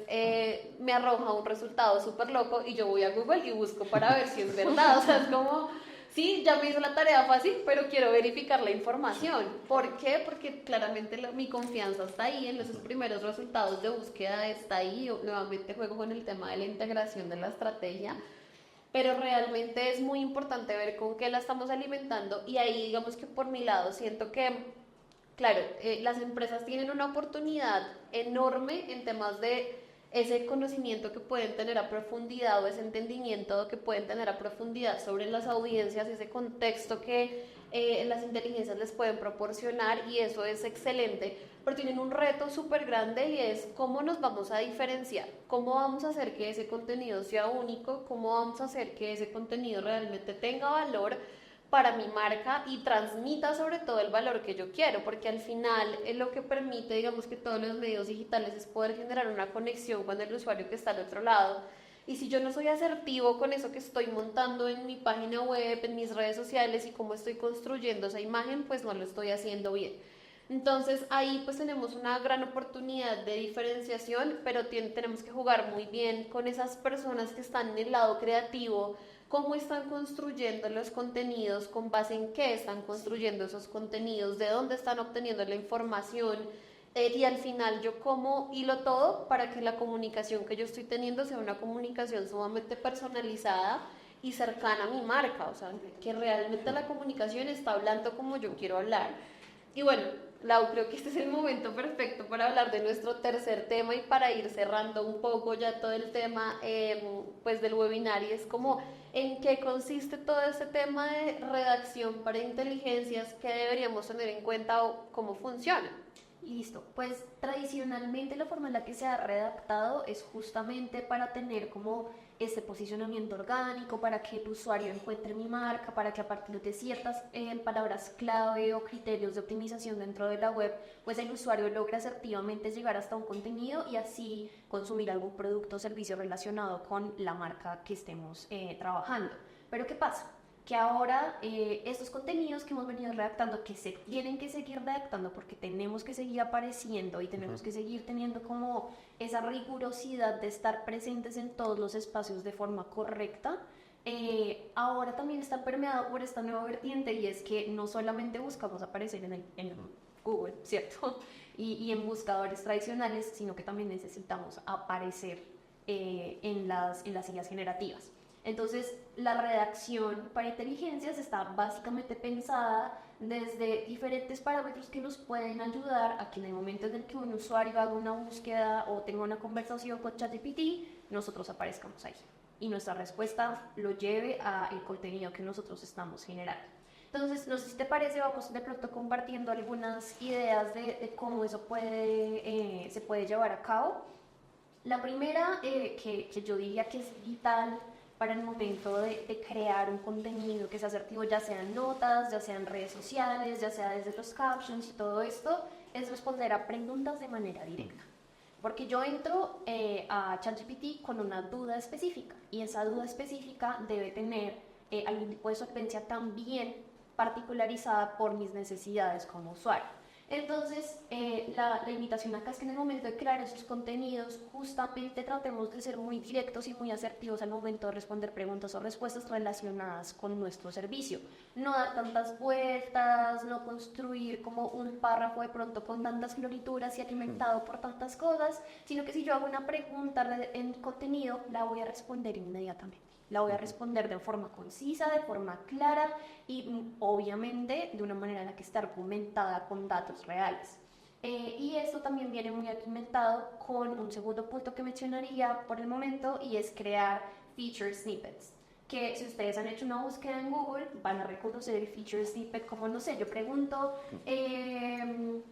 me arroja un resultado súper loco y yo voy a Google y busco para ver si es verdad. O sea, es como, Sí, ya me hizo la tarea fácil, pero quiero verificar la información. ¿Por qué? Porque claramente mi confianza está ahí, en esos primeros resultados de búsqueda está ahí. Yo nuevamente juego con el tema de la integración de la estrategia, pero realmente es muy importante ver con qué la estamos alimentando y ahí digamos que por mi lado siento que, claro, las empresas tienen una oportunidad enorme en temas de ese conocimiento que pueden tener a profundidad o ese entendimiento que pueden tener a profundidad sobre las audiencias, ese contexto que las inteligencias les pueden proporcionar y eso es excelente, pero tienen un reto súper grande y es cómo nos vamos a diferenciar, cómo vamos a hacer que ese contenido sea único, cómo vamos a hacer que ese contenido realmente tenga valor para mi marca y transmita sobre todo el valor que yo quiero, porque al final lo que permite, digamos que todos los medios digitales es poder generar una conexión con el usuario que está al otro lado. Y si yo no soy asertivo con eso que estoy montando en mi página web, en mis redes sociales y cómo estoy construyendo esa imagen, pues no lo estoy haciendo bien. Entonces ahí pues tenemos una gran oportunidad de diferenciación, pero tenemos que jugar muy bien con esas personas que están en el lado creativo, cómo están construyendo los contenidos, con base en qué están construyendo esos contenidos, de dónde están obteniendo la información y al final yo cómo hilo todo para que la comunicación que yo estoy teniendo sea una comunicación sumamente personalizada y cercana a mi marca, o sea, que realmente la comunicación está hablando como yo quiero hablar. Y bueno, Lau, creo que este es el momento perfecto para hablar de nuestro tercer tema y para ir cerrando un poco ya todo el tema pues del webinar y es como en qué consiste todo este tema de redacción para inteligencias, qué deberíamos tener en cuenta o cómo funciona. Listo, pues tradicionalmente la forma en la que se ha redactado es justamente para tener como este posicionamiento orgánico, para que el usuario encuentre mi marca, para que a partir de ciertas palabras clave o criterios de optimización dentro de la web, pues el usuario logre asertivamente llegar hasta un contenido y así consumir algún producto o servicio relacionado con la marca que estemos trabajando. Pero ¿qué pasa? Que ahora estos contenidos que hemos venido redactando, que se tienen que seguir redactando porque tenemos que seguir apareciendo y tenemos que seguir teniendo como esa rigurosidad de estar presentes en todos los espacios de forma correcta, ahora también está permeado por esta nueva vertiente y es que no solamente buscamos aparecer en Google, ¿cierto? Y en buscadores tradicionales, sino que también necesitamos aparecer en las sillas generativas. Entonces, la redacción para inteligencias está básicamente pensada desde diferentes parámetros que nos pueden ayudar a que en el momento en el que un usuario haga una búsqueda o tenga una conversación con ChatGPT, nosotros aparezcamos ahí y nuestra respuesta lo lleve al contenido que nosotros estamos generando. Entonces, no sé si te parece, vamos de pronto compartiendo algunas ideas de cómo eso se puede llevar a cabo. La primera que yo diría que es vital para el momento de crear un contenido que sea asertivo, ya sean notas, ya sean redes sociales, ya sea desde los captions y todo esto, es responder a preguntas de manera directa. Porque yo entro a ChatGPT con una duda específica y esa duda específica debe tener algún tipo de solvencia también particularizada por mis necesidades como usuario. Entonces, la invitación acá es que en el momento de crear esos contenidos, justamente tratemos de ser muy directos y muy asertivos al momento de responder preguntas o respuestas relacionadas con nuestro servicio. No dar tantas vueltas, no construir como un párrafo de pronto con tantas florituras y alimentado por tantas cosas, sino que si yo hago una pregunta en contenido, la voy a responder inmediatamente. La voy a responder de forma concisa, de forma clara y obviamente de una manera en la que está argumentada con datos reales. Y esto también viene muy alimentado con un segundo punto que mencionaría por el momento y es crear feature snippets. Que si ustedes han hecho una búsqueda en Google van a reconocer el feature snippet como, no sé, yo pregunto ¿qué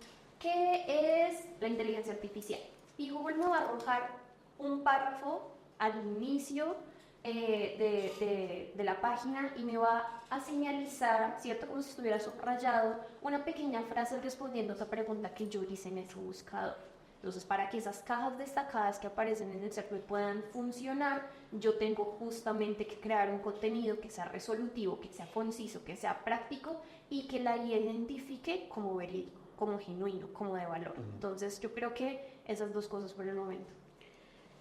es la inteligencia artificial? Y Google me va a arrojar un párrafo al inicio de la página y me va a señalizar, ¿cierto? Como si estuviera subrayado, una pequeña frase respondiendo a esa pregunta que yo hice en ese buscador. Entonces, para que esas cajas destacadas que aparecen en el server puedan funcionar, yo tengo justamente que crear un contenido que sea resolutivo, que sea conciso, que sea práctico y que la IA identifique como verídico, como genuino, como de valor. Entonces, yo creo que esas dos cosas por el momento.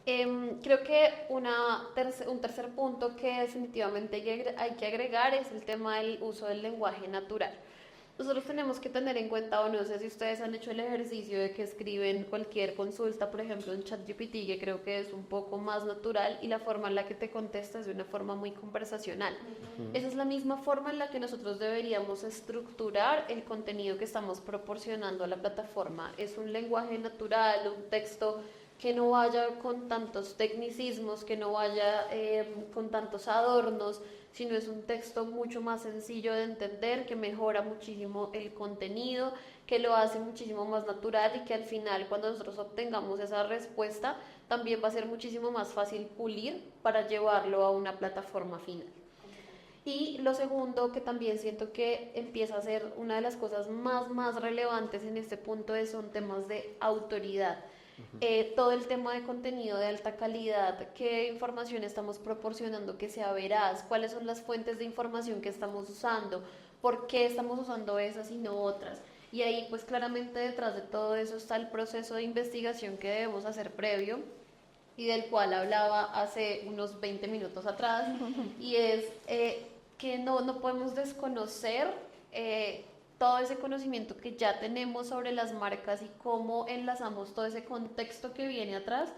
Creo que un tercer punto que definitivamente hay que agregar es el tema del uso del lenguaje natural. Nosotros tenemos que tener en cuenta, o no sé si ustedes han hecho el ejercicio de que escriben cualquier consulta, por ejemplo en ChatGPT, que creo que es un poco más natural y la forma en la que te contesta es de una forma muy conversacional. Esa es la misma forma en la que nosotros deberíamos estructurar el contenido que estamos proporcionando a la plataforma. Es un lenguaje natural, un texto que no vaya con tantos tecnicismos, que no vaya con tantos adornos, sino es un texto mucho más sencillo de entender, que mejora muchísimo el contenido, que lo hace muchísimo más natural y que al final cuando nosotros obtengamos esa respuesta también va a ser muchísimo más fácil pulir para llevarlo a una plataforma final. Y lo segundo que también siento que empieza a ser una de las cosas más relevantes en este punto son temas de autoridad. Todo el tema de contenido de alta calidad, qué información estamos proporcionando que sea veraz, cuáles son las fuentes de información que estamos usando, por qué estamos usando esas y no otras. Y ahí pues claramente detrás de todo eso está el proceso de investigación que debemos hacer previo y del cual hablaba hace unos 20 minutos atrás, y es que no podemos desconocer todo ese conocimiento que ya tenemos sobre las marcas y cómo enlazamos todo ese contexto que viene atrás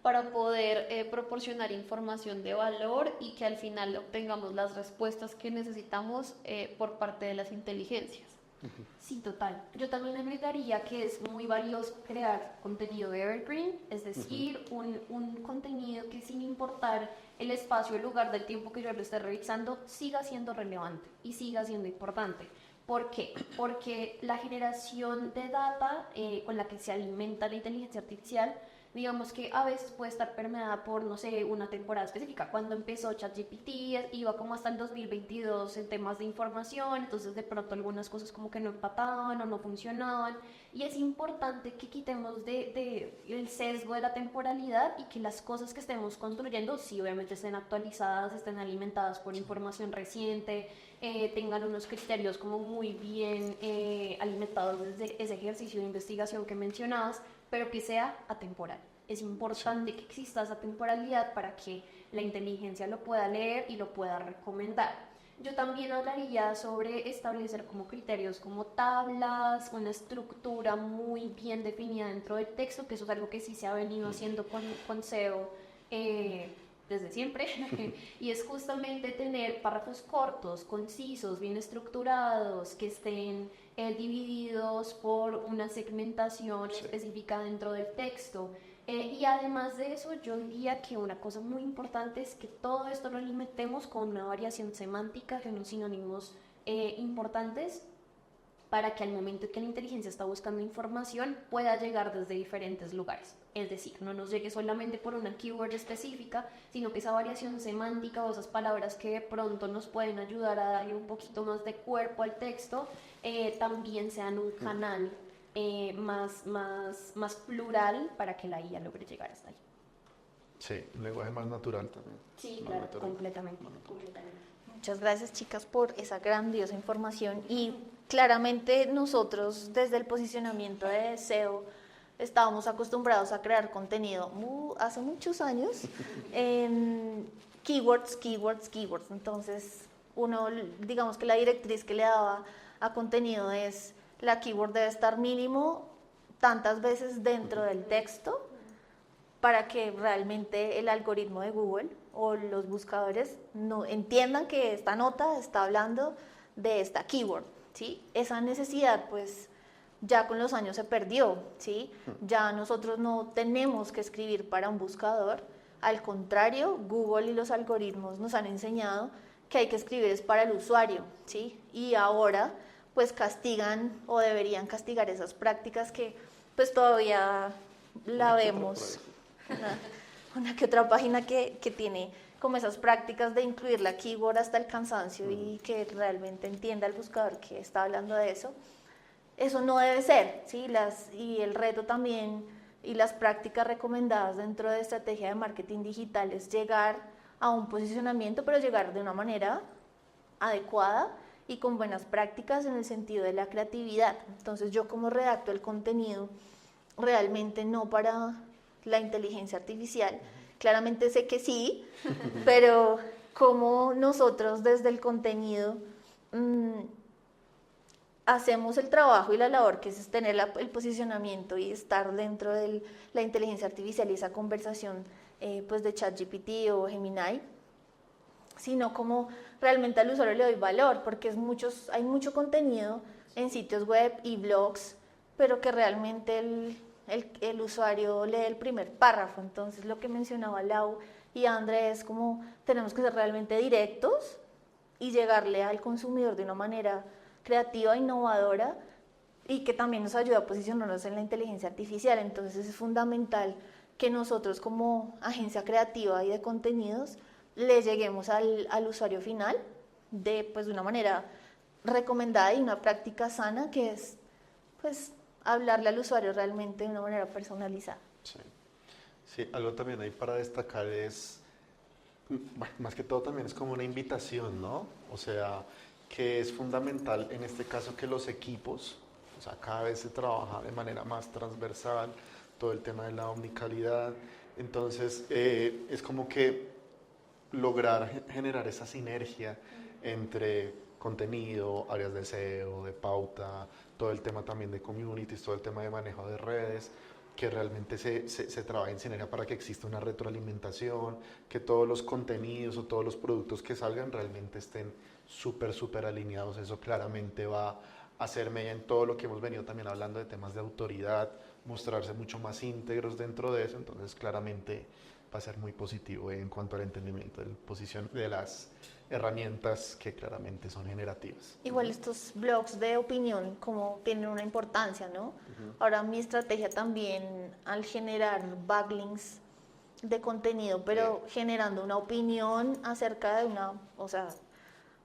para poder proporcionar información de valor y que al final obtengamos las respuestas que necesitamos por parte de las inteligencias. Sí, total. Yo también agregaría que es muy valioso crear contenido evergreen, es decir, un contenido que sin importar el espacio, el lugar del tiempo que yo lo esté revisando, siga siendo relevante y siga siendo importante. ¿Por qué? Porque la generación de data con la que se alimenta la inteligencia artificial, digamos que a veces puede estar permeada por, no sé, una temporada específica. Cuando empezó ChatGPT iba como hasta el 2022 en temas de información, entonces de pronto algunas cosas como que no empataban o no funcionaban. Y es importante que quitemos el sesgo de la temporalidad y que las cosas que estemos construyendo, sí, obviamente estén actualizadas, estén alimentadas por información reciente, tengan unos criterios como muy bien alimentados desde ese ejercicio de investigación que mencionabas, pero que sea atemporal. Es importante que exista esa temporalidad para que la inteligencia lo pueda leer y lo pueda recomendar. Yo también hablaría sobre establecer como criterios como tablas, una estructura muy bien definida dentro del texto, que eso es algo que sí se ha venido haciendo con SEO desde siempre, y es justamente tener párrafos cortos, concisos, bien estructurados, que estén divididos por una segmentación específica dentro del texto. Y además de eso, yo diría que una cosa muy importante es que todo esto lo alimentemos con una variación semántica, con unos sinónimos importantes, para que al momento que la inteligencia está buscando información pueda llegar desde diferentes lugares. Es decir, no nos llegue solamente por una keyword específica, sino que esa variación semántica o esas palabras que de pronto nos pueden ayudar a darle un poquito más de cuerpo al texto, también sean un canal más plural para que la IA logre llegar hasta ahí. Sí, un lenguaje más natural también. Sí, claro, completamente. Muchas gracias, chicas, por esa grandiosa información. Y claramente nosotros desde el posicionamiento de SEO estábamos acostumbrados a crear contenido hace muchos años en keywords. Entonces, digamos que la directriz que le daba a contenido es: la keyword debe estar mínimo tantas veces dentro del texto para que realmente el algoritmo de Google o los buscadores no entiendan que esta nota está hablando de esta keyword, ¿sí? Esa necesidad, pues, ya con los años se perdió, ¿sí? Ya nosotros no tenemos que escribir para un buscador. Al contrario, Google y los algoritmos nos han enseñado que hay que escribir es para el usuario, ¿sí? Y ahora, pues, castigan o deberían castigar esas prácticas que, pues, todavía la vemos. Una que otra página que tiene como esas prácticas de incluir la keyword hasta el cansancio y que realmente entienda el buscador que está hablando de eso. Eso no debe ser, ¿sí? Y el reto también y las prácticas recomendadas dentro de estrategia de marketing digital es llegar a un posicionamiento, pero llegar de una manera adecuada y con buenas prácticas en el sentido de la creatividad. Entonces, yo como redacto el contenido realmente no para la inteligencia artificial? Claramente sé que sí, pero cómo nosotros desde el contenido hacemos el trabajo y la labor que es tener el posicionamiento y estar dentro de la inteligencia artificial y esa conversación pues de ChatGPT o Gemini, sino como realmente al usuario le doy valor, porque hay mucho contenido en sitios web y blogs, pero que realmente el usuario lee el primer párrafo. Entonces lo que mencionaba Lau y André es como tenemos que ser realmente directos y llegarle al consumidor de una manera creativa, innovadora, y que también nos ayuda a posicionarnos en la inteligencia artificial. Entonces es fundamental que nosotros como agencia creativa y de contenidos le lleguemos al usuario final de una manera recomendada y una práctica sana, que es pues hablarle al usuario realmente de una manera personalizada. Sí, sí, algo también ahí para destacar es, bueno, más que todo también es como una invitación, ¿no? O sea, que es fundamental en este caso que los equipos, o sea, cada vez se trabaja de manera más transversal, todo el tema de la omnicalidad, entonces es como que lograr generar esa sinergia entre contenido, áreas de SEO, de pauta, todo el tema también de communities, todo el tema de manejo de redes, que realmente se trabaje en sinergia para que exista una retroalimentación, que todos los contenidos o todos los productos que salgan realmente estén súper alineados. Eso claramente va a hacer mella en todo lo que hemos venido también hablando de temas de autoridad, mostrarse mucho más íntegros dentro de eso. Entonces claramente va a ser muy positivo en cuanto al entendimiento de las herramientas que claramente son generativas. Igual estos blogs de opinión como tienen una importancia, ¿no? Ahora mi estrategia también al generar backlinks de contenido, pero generando una opinión acerca de o sea,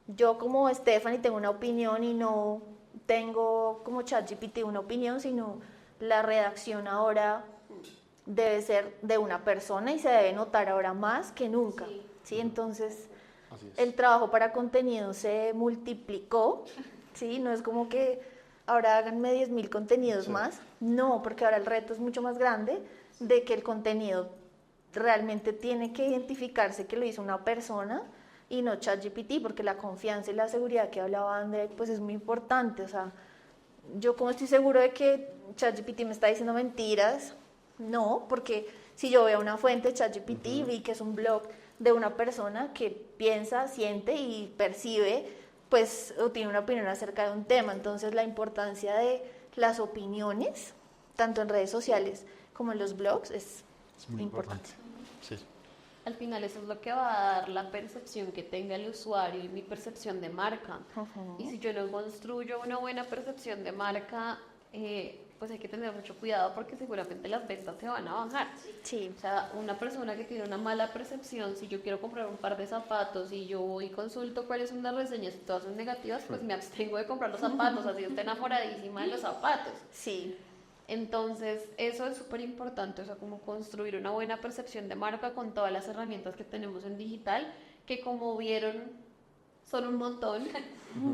yo como Stephanie tengo una opinión y no tengo como ChatGPT una opinión, sino la redacción ahora debe ser de una persona y se debe notar ahora más que nunca, ¿sí? Entonces el trabajo para contenido se multiplicó, ¿sí? No es como que ahora háganme 10.000 contenidos más, no, porque ahora el reto es mucho más grande de que el contenido realmente tiene que identificarse que lo hizo una persona y no ChatGPT, porque la confianza y la seguridad que hablaba André, pues es muy importante. O sea, yo como estoy seguro de que ChatGPT me está diciendo mentiras, no, porque si yo veo una fuente ChatGPT y vi que es un blog de una persona que piensa, siente y percibe, pues o tiene una opinión acerca de un tema. Entonces la importancia de las opiniones, tanto en redes sociales como en los blogs, es muy importante. Sí. Al final eso es lo que va a dar la percepción que tenga el usuario y mi percepción de marca. Y si yo no construyo una buena percepción de marca, pues hay que tener mucho cuidado porque seguramente las ventas se van a bajar. Sí. O sea, una persona que tiene una mala percepción, si yo quiero comprar un par de zapatos y yo voy y consulto cuáles son las reseñas y todas son negativas, pues me abstengo de comprar los zapatos, así estoy enamoradísima de los zapatos. Sí. Entonces, eso es súper importante, o sea, como construir una buena percepción de marca con todas las herramientas que tenemos en digital, que como vieron, son un montón.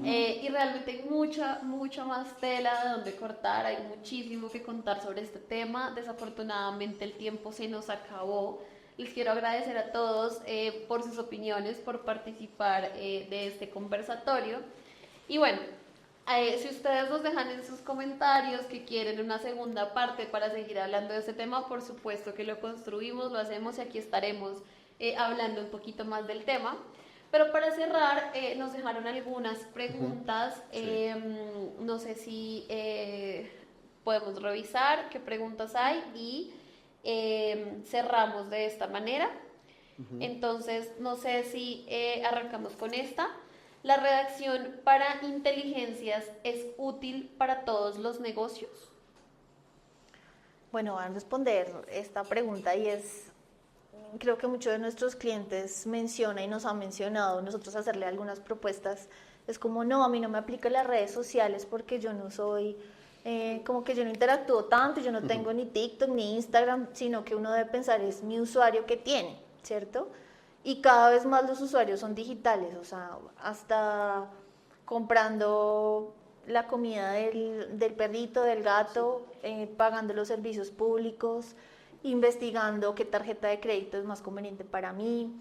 Y realmente hay mucha más tela de donde cortar, hay muchísimo que contar sobre este tema. Desafortunadamente el tiempo se nos acabó. Les quiero agradecer a todos por sus opiniones, por participar de este conversatorio. Y bueno, si ustedes nos dejan en sus comentarios que quieren una segunda parte para seguir hablando de este tema, por supuesto que lo construimos, lo hacemos y aquí estaremos hablando un poquito más del tema. Pero para cerrar, nos dejaron algunas preguntas. No sé si podemos revisar qué preguntas hay y cerramos de esta manera. Entonces, no sé si arrancamos con esta. ¿La redacción para inteligencias es útil para todos los negocios? Bueno, van a responder esta pregunta y creo que muchos de nuestros clientes menciona y nos han mencionado, nosotros hacerle algunas propuestas, es como, no, a mí no me aplica las redes sociales porque yo no soy, como que yo no interactúo tanto, yo no tengo ni TikTok ni Instagram, sino que uno debe pensar es mi usuario que tiene, ¿cierto? Y cada vez más los usuarios son digitales, o sea, hasta comprando la comida del perrito, del gato, pagando los servicios públicos, investigando qué tarjeta de crédito es más conveniente para mí,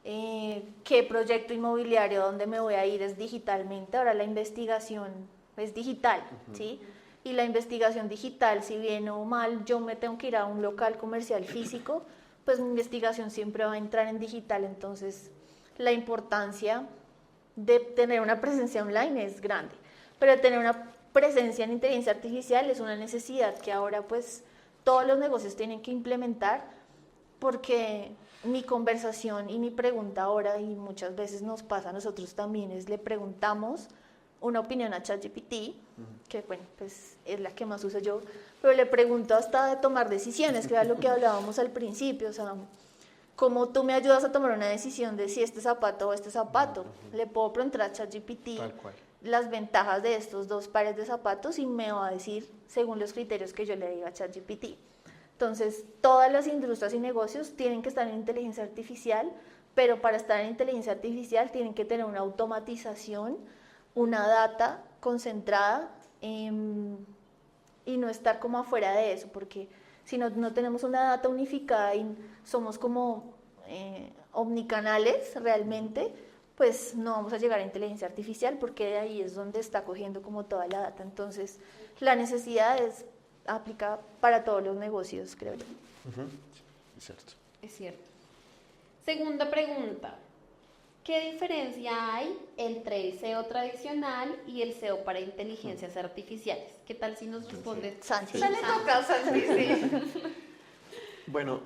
qué proyecto inmobiliario donde me voy a ir es digitalmente. Ahora la investigación es digital, ¿sí? Y la investigación digital, si bien o mal yo me tengo que ir a un local comercial físico, pues mi investigación siempre va a entrar en digital. Entonces la importancia de tener una presencia online es grande, pero tener una presencia en inteligencia artificial es una necesidad que ahora pues todos los negocios tienen que implementar, porque mi conversación y mi pregunta ahora, y muchas veces nos pasa a nosotros también, es le preguntamos una opinión a ChatGPT, que bueno, pues es la que más uso yo, pero le pregunto hasta de tomar decisiones, que era lo que hablábamos al principio, o sea, ¿cómo tú me ayudas a tomar una decisión de si este zapato o este zapato? Le puedo preguntar a ChatGPT las ventajas de estos dos pares de zapatos y me va a decir según los criterios que yo le diga a ChatGPT. Entonces, todas las industrias y negocios tienen que estar en inteligencia artificial, pero para estar en inteligencia artificial tienen que tener una automatización, una data concentrada y no estar como afuera de eso, porque si no tenemos una data unificada y somos como omnicanales realmente, pues no vamos a llegar a inteligencia artificial, porque de ahí es donde está cogiendo como toda la data. Entonces, la necesidad aplica para todos los negocios, creo yo. Es cierto. Es cierto. Segunda pregunta. ¿Qué diferencia hay entre el SEO tradicional y el SEO para inteligencias artificiales? ¿Qué tal si nos responde Santi? Le toca a Santi, sí. Bueno,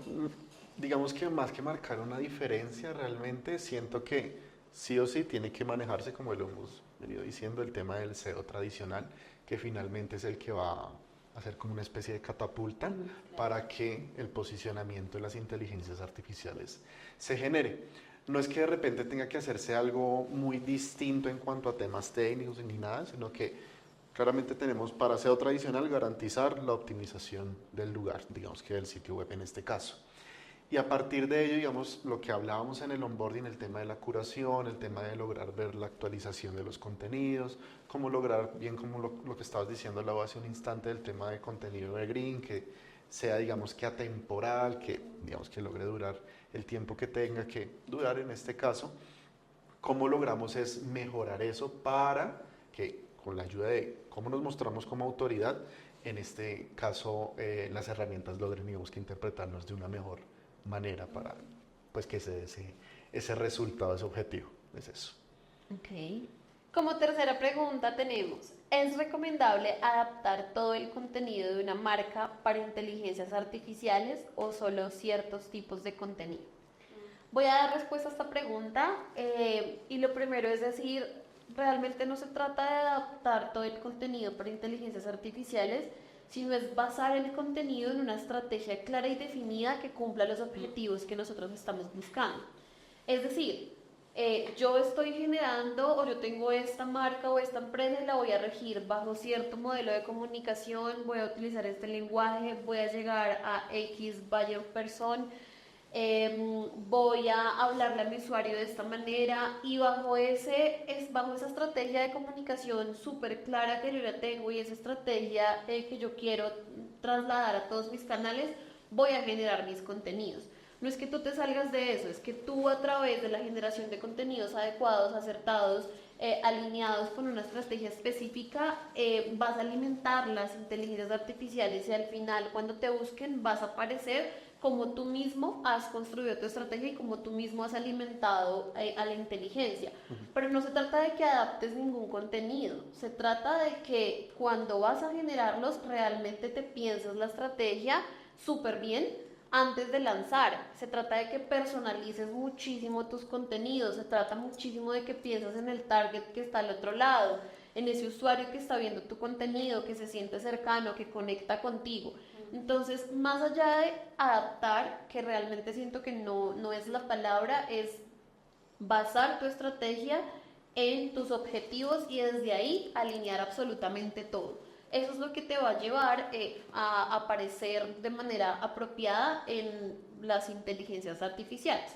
digamos que más que marcar una diferencia, realmente siento que sí o sí tiene que manejarse, como lo hemos venido diciendo, el tema del SEO tradicional, que finalmente es el que va a hacer como una especie de catapulta para que el posicionamiento de las inteligencias artificiales se genere. No es que de repente tenga que hacerse algo muy distinto en cuanto a temas técnicos ni nada, sino que claramente tenemos para SEO tradicional garantizar la optimización del lugar, digamos que del sitio web en este caso. Y a partir de ello, digamos, lo que hablábamos en el onboarding, el tema de la curación, el tema de lograr ver la actualización de los contenidos, cómo lograr, bien como lo que estabas diciendo Lau hace un instante, el tema de contenido evergreen, que sea, digamos, que atemporal, que, digamos, que logre durar el tiempo que tenga que durar en este caso. ¿Cómo logramos es mejorar eso para que, con la ayuda de cómo nos mostramos como autoridad, en este caso las herramientas logren, digamos, que interpretarnos de una mejor manera para pues que se dé ese resultado, ese objetivo? Es eso. Ok. Como tercera pregunta tenemos, ¿es recomendable adaptar todo el contenido de una marca para inteligencias artificiales o solo ciertos tipos de contenido? Voy a dar respuesta a esta pregunta y lo primero es decir, realmente no se trata de adaptar todo el contenido para inteligencias artificiales, sino es basar el contenido en una estrategia clara y definida que cumpla los objetivos que nosotros estamos buscando. Es decir, yo estoy generando o yo tengo esta marca o esta empresa y la voy a regir bajo cierto modelo de comunicación, voy a utilizar este lenguaje, voy a llegar a X buyer person, voy a hablarle a mi usuario de esta manera y bajo esa estrategia de comunicación súper clara que yo ya tengo y esa estrategia que yo quiero trasladar a todos mis canales, voy a generar mis contenidos. No es que tú te salgas de eso, es que tú a través de la generación de contenidos adecuados, acertados, alineados con una estrategia específica, vas a alimentar las inteligencias artificiales y al final cuando te busquen vas a aparecer como tú mismo has construido tu estrategia y como tú mismo has alimentado a la inteligencia. Pero no se trata de que adaptes ningún contenido, se trata de que cuando vas a generarlos realmente te pienses la estrategia súper bien antes de lanzar. Se trata de que personalices muchísimo tus contenidos, se trata muchísimo de que pienses en el target que está al otro lado, en ese usuario que está viendo tu contenido, que se siente cercano, que conecta contigo. Entonces, más allá de adaptar, que realmente siento que no es la palabra, es basar tu estrategia en tus objetivos y desde ahí alinear absolutamente todo. Eso es lo que te va a llevar a aparecer de manera apropiada en las inteligencias artificiales.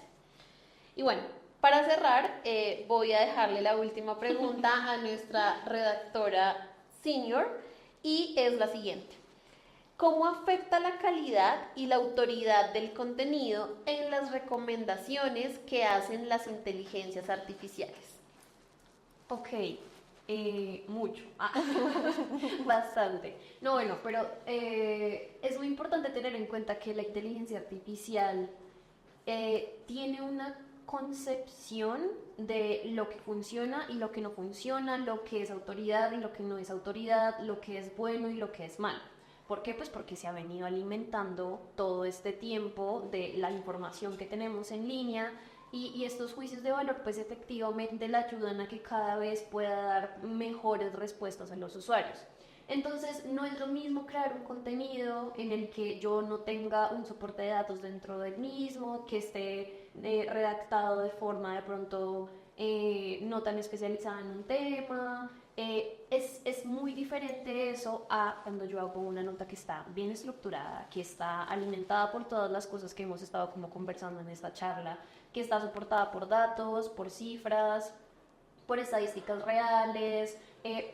Y bueno, para cerrar, voy a dejarle la última pregunta a nuestra redactora senior y es la siguiente. ¿Cómo afecta la calidad y la autoridad del contenido en las recomendaciones que hacen las inteligencias artificiales? Ok, mucho, bastante. No, bueno, pero es muy importante tener en cuenta que la inteligencia artificial tiene una concepción de lo que funciona y lo que no funciona, lo que es autoridad y lo que no es autoridad, lo que es bueno y lo que es malo. ¿Por qué? Pues porque se ha venido alimentando todo este tiempo de la información que tenemos en línea y estos juicios de valor pues efectivamente le ayudan a que cada vez pueda dar mejores respuestas a los usuarios. Entonces no es lo mismo crear un contenido en el que yo no tenga un soporte de datos dentro del mismo, que esté redactado de forma de pronto no tan especializada en un tema. Es muy diferente eso a cuando yo hago una nota que está bien estructurada, que está alimentada por todas las cosas que hemos estado como conversando en esta charla, que está soportada por datos, por cifras, por estadísticas reales,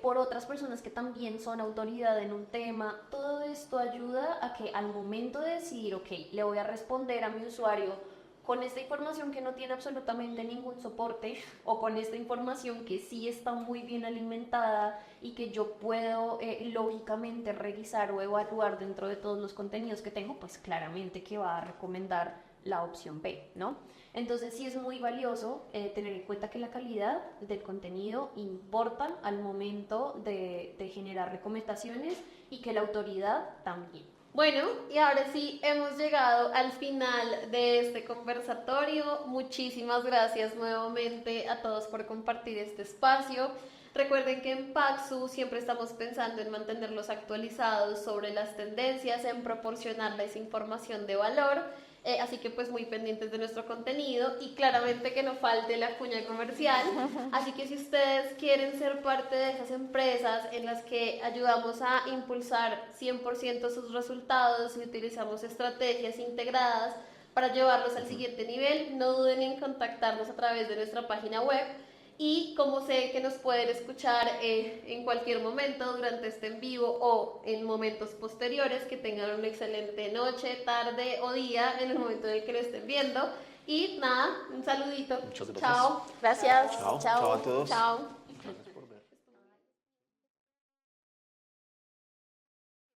por otras personas que también son autoridad en un tema. Todo esto ayuda a que al momento de decidir, ok, le voy a responder a mi usuario con esta información que no tiene absolutamente ningún soporte o con esta información que sí está muy bien alimentada y que yo puedo lógicamente revisar o evaluar dentro de todos los contenidos que tengo, pues claramente que va a recomendar la opción B, ¿no? Entonces sí es muy valioso tener en cuenta que la calidad del contenido importa al momento de generar recomendaciones y que la autoridad también. Bueno, y ahora sí hemos llegado al final de este conversatorio. Muchísimas gracias nuevamente a todos por compartir este espacio. Recuerden que en Paxu siempre estamos pensando en mantenerlos actualizados sobre las tendencias, en proporcionarles información de valor. Así que pues muy pendientes de nuestro contenido y claramente que no falte la cuña comercial. Así que si ustedes quieren ser parte de esas empresas en las que ayudamos a impulsar 100% sus resultados y utilizamos estrategias integradas para llevarlos al siguiente nivel, no duden en contactarnos a través de nuestra página web. Y como sé que nos pueden escuchar en cualquier momento durante este en vivo o en momentos posteriores, que tengan una excelente noche, tarde o día en el momento en el que lo estén viendo. Y nada, un saludito. Muchas gracias. Chao. Gracias. Chao. Chao. Chao a todos. Chao.